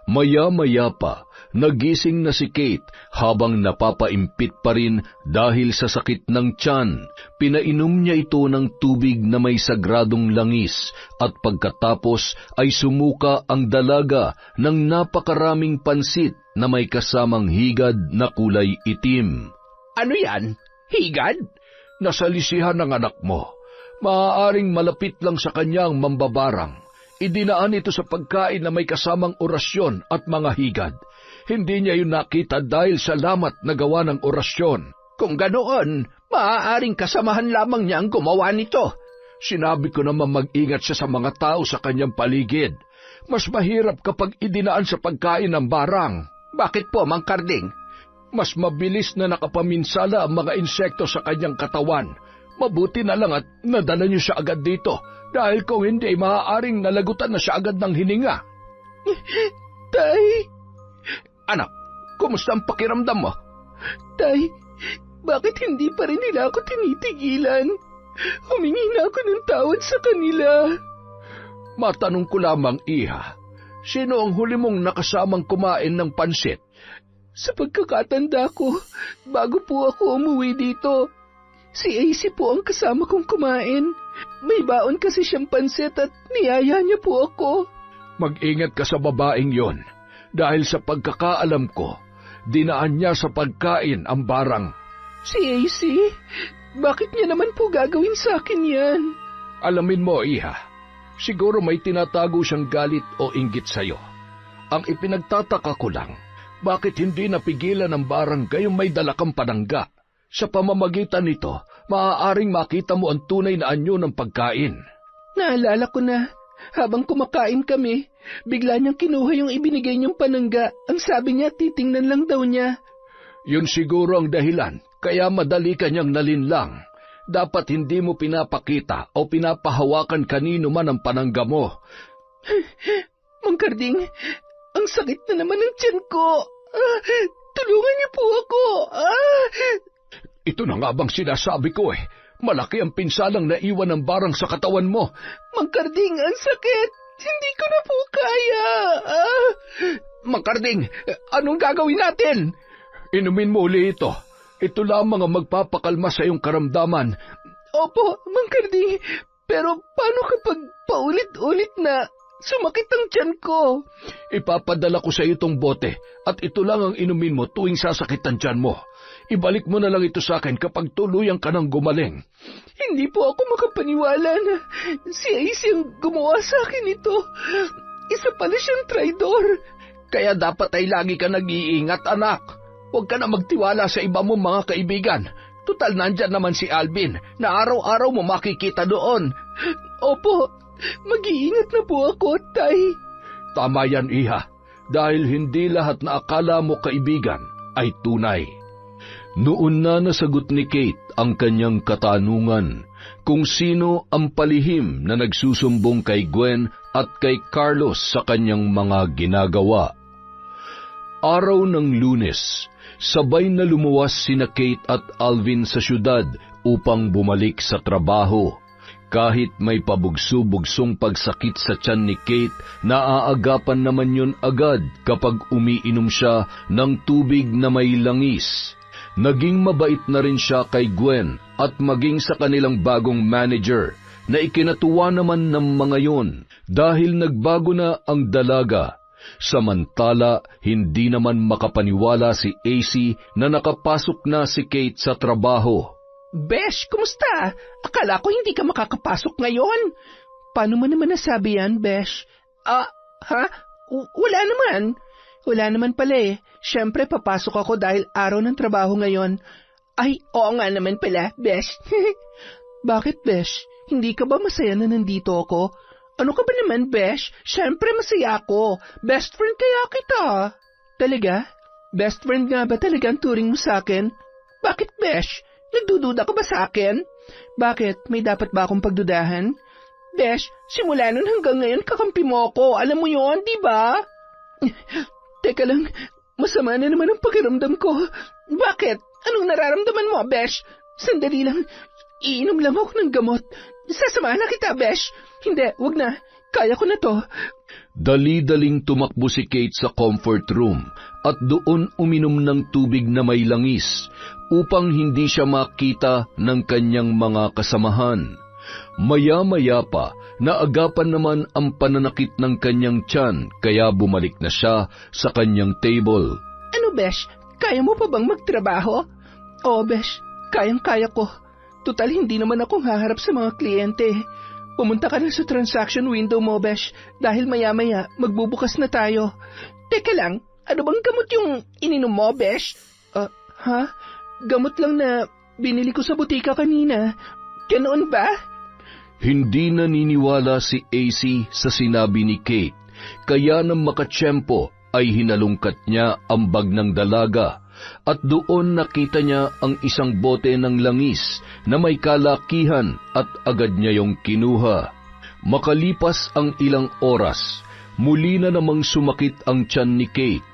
Maya-maya pa, nagising na si Kate habang napapaimpit pa rin dahil sa sakit ng tiyan. Pinainom niya ito ng tubig na may sagradong langis at pagkatapos ay sumuka ang dalaga ng napakaraming pansit na may kasamang higad na kulay itim. Ano yan? Higad? Nasalisihan ng anak mo. Maaaring malapit lang sa kanyang mambabarang. Idinaan ito sa pagkain na may kasamang orasyon at mga higad. Hindi niya yun nakita dahil sa lamat na gawa ng orasyon. Kung ganoon, maaaring kasamahan lamang niya ang gumawa nito. Sinabi ko naman mag-ingat siya sa mga tao sa kanyang paligid. Mas mahirap kapag idinaan sa pagkain ng barang. Bakit po, Mang Karding? Mas mabilis na nakapaminsala ang mga insekto sa kanyang katawan. Mabuti na lang at nadala niyo siya agad dito. Dahil kung hindi, maaaring nalagutan na siya agad ng hininga. Tay! Anak, kumusta ang pakiramdam mo? Tay, bakit hindi pa rin nila ako tinitigilan? Humingi na ako ng tawad sa kanila. Matanong ko lamang, Iha, sino ang huli mong nakasamang kumain ng pansit? Sa pagkakatanda ko, bago po ako umuwi dito, si AC po ang kasama kong kumain. May baon kasi siyang pansit at niyaya niya po ako. Mag-ingat ka sa babaeng yon, dahil sa pagkakaalam ko, dinaan niya sa pagkain ang barang. Si AC? Bakit niya naman po gagawin sa akin yan? Alamin mo, Iha, siguro may tinatago siyang galit o inggit sa'yo. Ang ipinagtataka ko lang, bakit hindi napigilan ng barangay yung may dala kang panangga? Sa pamamagitan nito, maaaring makita mo ang tunay na anyo ng pagkain. Naalala ko na, habang kumakain kami, bigla niyang kinuha yung ibinigay niyang panangga. Ang sabi niya, titingnan lang daw niya. Yun siguro ang dahilan, kaya madali kanyang nalinlang. Dapat hindi mo pinapakita o pinapahawakan kanino man ang panangga mo. Mang Karding, ang sakit na naman ng tiyan ko. Tulungan niyo po ako. Ito na nga bang sinasabi ko eh. Malaki ang pinsalang naiwan ng barang sa katawan mo. Mang Karding, ang sakit. Hindi ko na po kaya. Mang Karding, anong gagawin natin? Inumin mo uli ito. Ito lamang ang magpapakalma sa iyong karamdaman. Opo, Mang Karding. Pero paano kapag paulit-ulit na sumakit ang tiyan ko? Ipapadala ko sa iyo itong bote at ito lang ang inumin mo tuwing sasakit ang tiyan mo. Ibalik mo na lang ito sa akin kapag tuluyang ka nang gumaling. Hindi po ako makapaniwala na si Ace ang gumawa sa akin ito. Isa pala siyang traidor. Kaya dapat ay lagi ka nag-iingat, anak. Huwag ka na magtiwala sa iba mong mga kaibigan. Tutal nandyan naman si Alvin na araw-araw mo makikita doon. Opo, mag-iingat na po ako, Tay. Tama yan, Iha. Dahil hindi lahat na akala mo kaibigan ay tunay. Noon na nasagot ni Kate ang kanyang katanungan kung sino ang palihim na nagsusumbong kay Gwen at kay Carlos sa kanyang mga ginagawa. Araw ng Lunes, sabay na lumuwas sina Kate at Alvin sa syudad upang bumalik sa trabaho. Kahit may pabugso-bugsong pagsakit sa tiyan ni Kate, naaagapan naman yun agad kapag umiinom siya ng tubig na may langis. Naging mabait na rin siya kay Gwen at maging sa kanilang bagong manager na ikinatuwa naman ng mga yon dahil nagbago na ang dalaga. Samantala, hindi naman makapaniwala si AC na nakapasok na si Kate sa trabaho. Besh, kumusta? Akala ko hindi ka makakapasok ngayon. Paano mo naman nasabi yan, Besh? Wala naman. Wala naman pala eh. Siyempre, papasok ako dahil araw ng trabaho ngayon. Ay, oo nga naman pala, Besh. Bakit, Besh? Hindi ka ba masaya na nandito ako? Ano ka ba naman, Besh? Siyempre, masaya ako. Best friend kaya kita. Talaga? Best friend nga ba talaga ang turing mo sa akin? Bakit, Besh? Nagdududa ka ba sa akin? Bakit? May dapat ba akong pagdudahan? Besh, simula nun hanggang ngayon kakampi mo ako. Alam mo yon, di ba? Teka lang, masama na naman ang pakiramdam ko. Bakit? Anong nararamdaman mo, Besh? Sandali lang, iinom lang ako ng gamot. Sasamahan na kita, Besh. Hindi, wag na. Kaya ko na to. Dali-daling tumakbo si Kate sa comfort room at doon uminom ng tubig na may langis upang hindi siya makita ng kanyang mga kasamahan. Maya-maya pa, naagapan naman ang pananakit ng kanyang tiyan kaya bumalik na siya sa kanyang table. Ano, Besh? Kaya mo pa bang magtrabaho? Oo, Besh. Kayang-kaya ko. Tutal, hindi naman ako haharap sa mga kliyente. Pumunta ka na sa transaction window mo, Besh, dahil maya-maya magbubukas na tayo. Teka lang, ano bang gamot yung ininom mo, Besh? Gamot lang na binili ko sa butika kanina. Ganoon ba? Hindi naniniwala si AC sa sinabi ni Kate, kaya nang makatsyempo ay hinalungkat niya ang bag ng dalaga at doon nakita niya ang isang bote ng langis na may kalakihan at agad niya yung kinuha. Makalipas ang ilang oras, muli na namang sumakit ang tiyan ni Kate.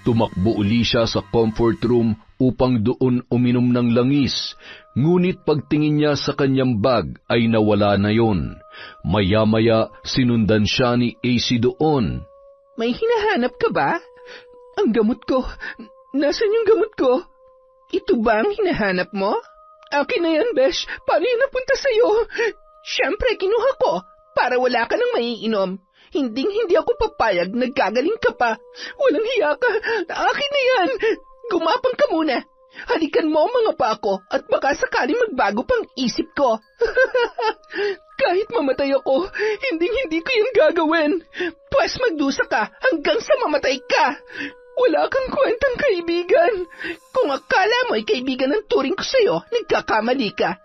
Tumakbo uli siya sa comfort room upang doon uminom ng langis, ngunit pagtingin niya sa kanyang bag ay nawala na yon. Maya-maya sinundan siya ni AC doon. May hinahanap ka ba? Ang gamot ko. Nasaan yung gamot ko? Ito ba ang hinahanap mo? Akin na yan, Besh. Paano yun napunta sa'yo? Siyempre, kinuha ko para wala ka nang maiinom. Hindi ako papayag, nagkagaling ka pa. Walang hiya ka. Akin na yan. Gumapang ka muna. Halikan mo ang mga pako at baka sakali magbago pang isip ko. Kahit mamatay ako, hindi ko yan gagawin. Pwes magdusa ka hanggang sa mamatay ka. Wala kang kwentang kaibigan. Kung akala mo ay kaibigan ang turing ko sa'yo, nagkakamali ka.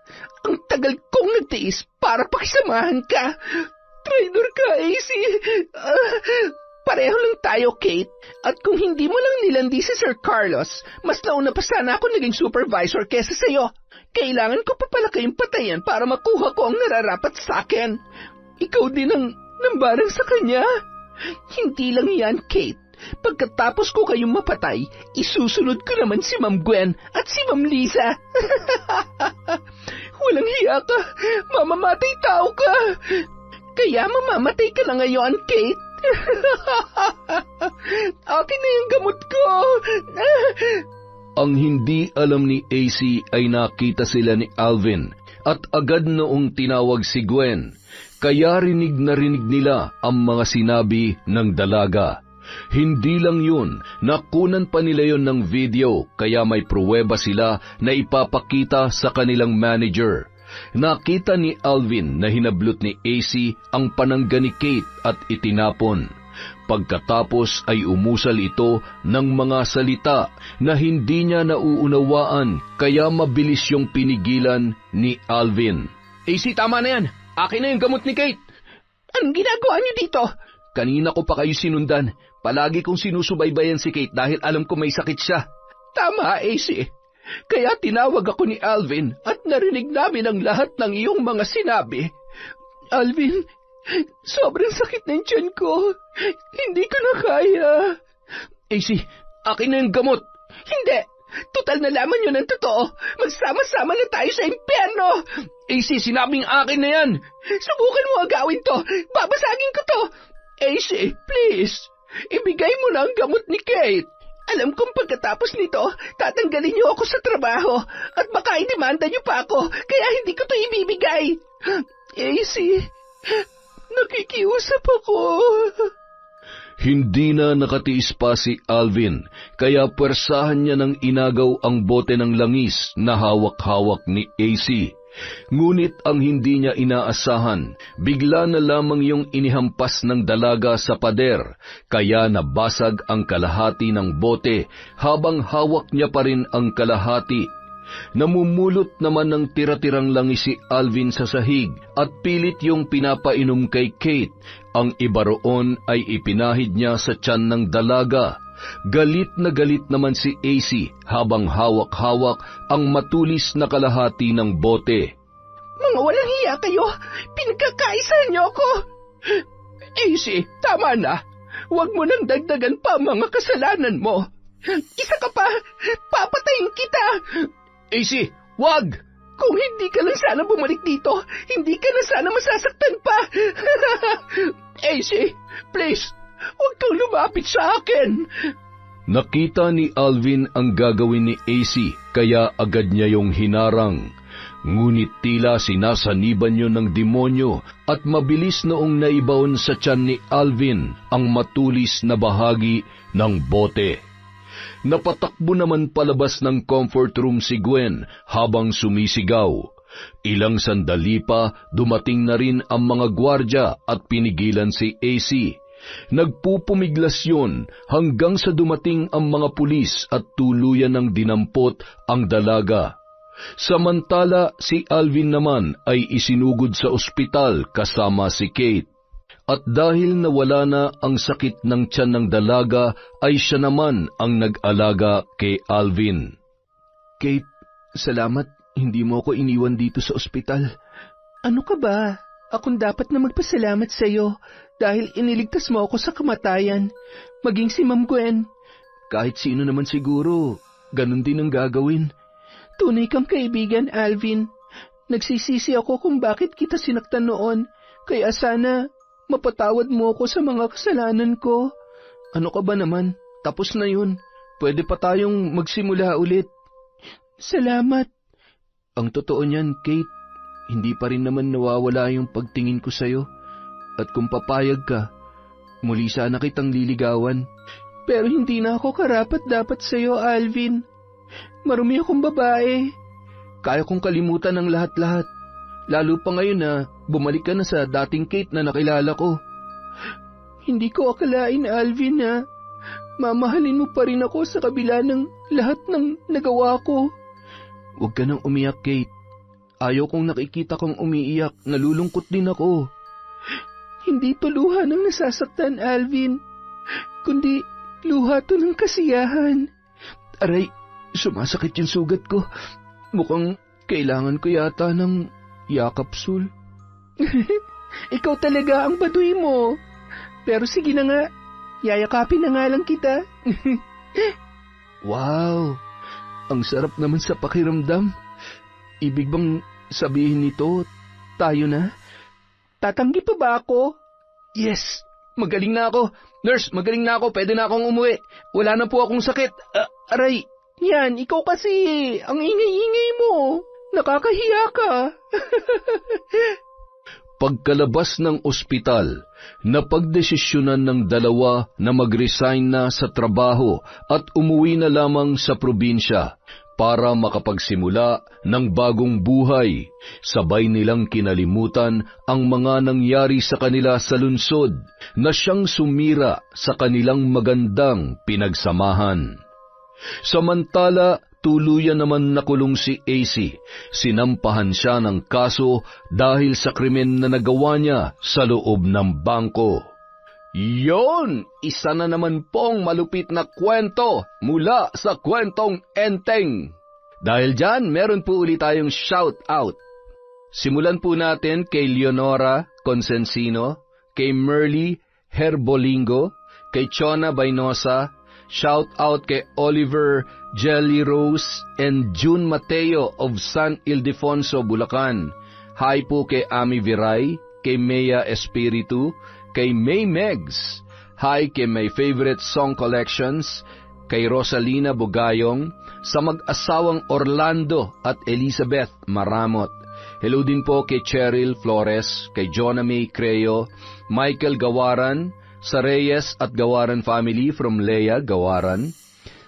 Ang tagal kong nagtiis para pakisamahan ka. Traidor ka, AC. Pareho lang tayo, Kate. At kung hindi mo lang nilandi si Sir Carlos, mas nauna pa sana ako naging supervisor kesa sa'yo. Kailangan ko pa pala kayong patayan para makuha ko ang nararapat sa akin. Ikaw din ang nambarang sa kanya. Hindi lang yan, Kate. Pagkatapos ko kayong mapatay, isusunod ko naman si Ma'am Gwen at si Ma'am Lisa. Walang hiya ka. Mamamatay tao ka. Kaya mamamatay ka na ngayon, Kate. Akin na yung gamot ko. Ang hindi alam ni AC ay nakita sila ni Alvin at agad noong tinawag si Gwen. Kaya rinig na rinig nila ang mga sinabi ng dalaga. Hindi lang yun, nakunan pa nila yon ng video kaya may pruweba sila na ipapakita sa kanilang manager. Nakita ni Alvin na hinablot ni AC ang panangga ni Kate at itinapon. Pagkatapos ay umusal ito ng mga salita na hindi niya nauunawaan kaya mabilis yung pinigilan ni Alvin. AC, tama na yan. Akin na yung gamot ni Kate. Anong ginagawa niyo dito? Kanina ko pa kayo sinundan. Palagi kong sinusubaybayan si Kate dahil alam ko may sakit siya. Tama, AC. Kaya tinawag ako ni Alvin at narinig namin ang lahat ng iyong mga sinabi. Alvin, sobrang sakit ng tiyan ko. Hindi ko na kaya. AC, akin na yung gamot. Hindi. Total nalaman yun ang totoo. Magsama-sama na tayo sa impyerno. AC, sinabing akin na yan. Subukan mo agawin to. Babasagin ko to. AC, please. Ibigay mo na ang gamot ni Kate. Alam kong pagkatapos nito, tatanggalin niyo ako sa trabaho at baka idemanda niyo pa ako, kaya hindi ko to ibibigay. AC, nakikiusap ako. Hindi na nakatiis pa si Alvin, kaya pwersahan niya ng inagaw ang bote ng langis na hawak-hawak ni AC. Ngunit ang hindi niya inaasahan, bigla na lamang yung inihampas ng dalaga sa pader, kaya nabasag ang kalahati ng bote habang hawak niya pa rin ang kalahati. Namumulot naman ng tira-tirang langis si Alvin sa sahig at pilit yung pinapainom kay Kate. Ang iba roon ay ipinahid niya sa tiyan ng dalaga. Galit na galit naman si AC habang hawak-hawak ang matulis na kalahati ng bote. Mga walang hiya kayo! Pinagkakaisahan niyo ako! AC, tama na! Huwag mo nang dagdagan pa mga kasalanan mo! Isa ka pa! Papatayin kita! AC, wag! Kung hindi ka lang sana bumalik dito, hindi ka na sana masasaktan pa! AC, please! Huwag kang lumapit sa akin! Nakita ni Alvin ang gagawin ni AC, kaya agad niya yung hinarang. Ngunit tila sinasaniban yun ng demonyo at mabilis noong naibaon sa tiyan ni Alvin ang matulis na bahagi ng bote. Napatakbo naman palabas ng comfort room si Gwen habang sumisigaw. Ilang sandali pa dumating na rin ang mga gwardya at pinigilan si AC. Nagpupumiglas yun hanggang sa dumating ang mga pulis at tuluyan ng dinampot ang dalaga. Samantala si Alvin naman ay isinugod sa ospital kasama si Kate. At dahil nawala na ang sakit ng tiyan ng dalaga ay siya naman ang nag-alaga kay Alvin. Kate, salamat hindi mo ako iniwan dito sa ospital. Ano ka ba? Akong dapat na magpasalamat sa iyo dahil iniligtas mo ako sa kamatayan. Maging si Ma'am Gwen. Kahit sino naman siguro, ganun din ang gagawin. Tunay kang kaibigan, Alvin. Nagsisisi ako kung bakit kita sinaktan noon, kaya sana mapatawad mo ako sa mga kasalanan ko. Ano ka ba naman? Tapos na yun. Pwede pa tayong magsimula ulit. Salamat. Ang totoo niyan, Kate, hindi pa rin naman nawawala yung pagtingin ko sa'yo. At kung papayag ka, muli sana kitang liligawan. Pero hindi na ako karapat-dapat sa'yo, Alvin. Marumi akong babae. Kaya kong kalimutan ang lahat-lahat. Lalo pa ngayon na bumalik ka na sa dating Kate na nakilala ko. Hindi ko akalain, Alvin, na mamahalin mo pa rin ako sa kabila ng lahat ng nagawa ko. Huwag ka nang umiyak, Kate. Ayaw kong nakikita kong umiiyak, nalulungkot din ako. Hindi to luha ng nasasaktan, Alvin, kundi luha to ng kasiyahan. Aray, sumasakit yung sugat ko. Mukhang kailangan ko yata ng yakapsul. Ikaw talaga ang baduy mo. Pero sige na nga, yayakapin na nga lang kita. Wow, ang sarap naman sa pakiramdam. Ibig bang sabihin nito, tayo na? Tatanggi pa ba ako? Yes, magaling na ako. Nurse, magaling na ako. Pwede na akong umuwi. Wala na po akong sakit. Aray, yan, ikaw kasi. Ang ingay-ingay mo. Nakakahiya ka. Pagkalabas ng ospital, napagdesisyonan ng dalawa na mag-resign na sa trabaho at umuwi na lamang sa probinsya para makapagsimula ng bagong buhay. Sabay nilang kinalimutan ang mga nangyari sa kanila sa lungsod na siyang sumira sa kanilang magandang pinagsamahan. Samantala, tuluyan naman nakulong si AC. Sinampahan siya ng kaso dahil sa krimen na nagawa niya sa loob ng bangko. Yon! Isa na naman pong malupit na kwento mula sa Kwentong Enteng. Dahil dyan, meron po ulit tayong shout out. Simulan po natin kay Leonora Consensino, kay Merly Herbolingo, kay Chona Bainosa. Shout out kay Oliver Jelly Rose and June Mateo of San Ildefonso, Bulacan. Hi po kay Ami Viray, kay Mea Espiritu, kay May Megs. Hi kay My Favorite Song Collections, kay Rosalina Bugayong, sa mag-asawang Orlando at Elizabeth Maramot. Hello din po kay Cheryl Flores, kay Jonah May Creo, Michael Gawaran, sa Reyes at Gawaran family from Leia Gawaran.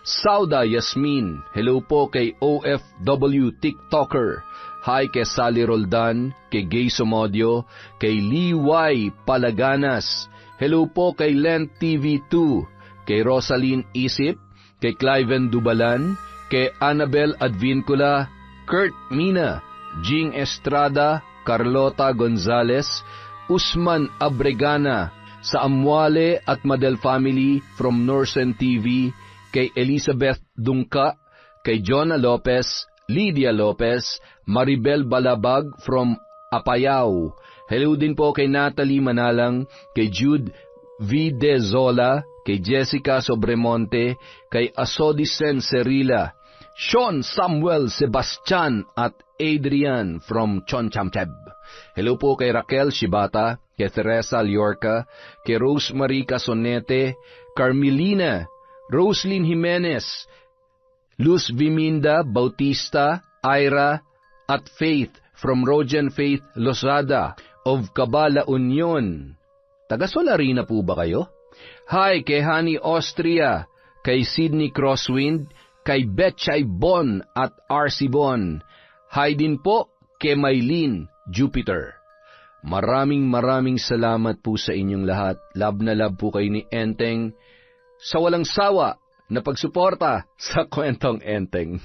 Sauda Yasmin, hello po kay OFW TikToker. Hi kay Sally Roldan, kay Gay Somodio, kay Lee Y. Palaganas. Hello po kay Len TV2, kay Rosaline Isip, kay Cliven Dubalan, kay Annabel Advincula, Kurt Mina, Jing Estrada, Carlota Gonzales, Usman Abregana, sa Amuale at Madel family from Norsen TV, kay Elizabeth Dungka, kay Jonah Lopez, Lydia Lopez, Maribel Balabag from Apayao. Hello din po kay Natalie Manalang, kay Jude V. De Zola, kay Jessica Sobremonte, kay Asodisen Cerila, Sean Samuel Sebastian at Adrian from Chonchamcheb. Hello po kay Raquel Shibata, kay Teresa Liorca, kay Rosemary Casonete, Carmelina, Roslyn Jimenez, Luz Viminda Bautista, Ira, at Faith from Rogen Faith Lozada of Cabala Union. Taga-Solarina po ba kayo? Hi kay Honey Austria, kay Sydney Crosswind, kay Betchay Bon at RC Bon. Hi din po kay Maylene Jupiter. Maraming salamat po sa inyong lahat. Love na love po kayo ni Enteng sa walang sawa na pagsuporta sa Kwentong Enteng.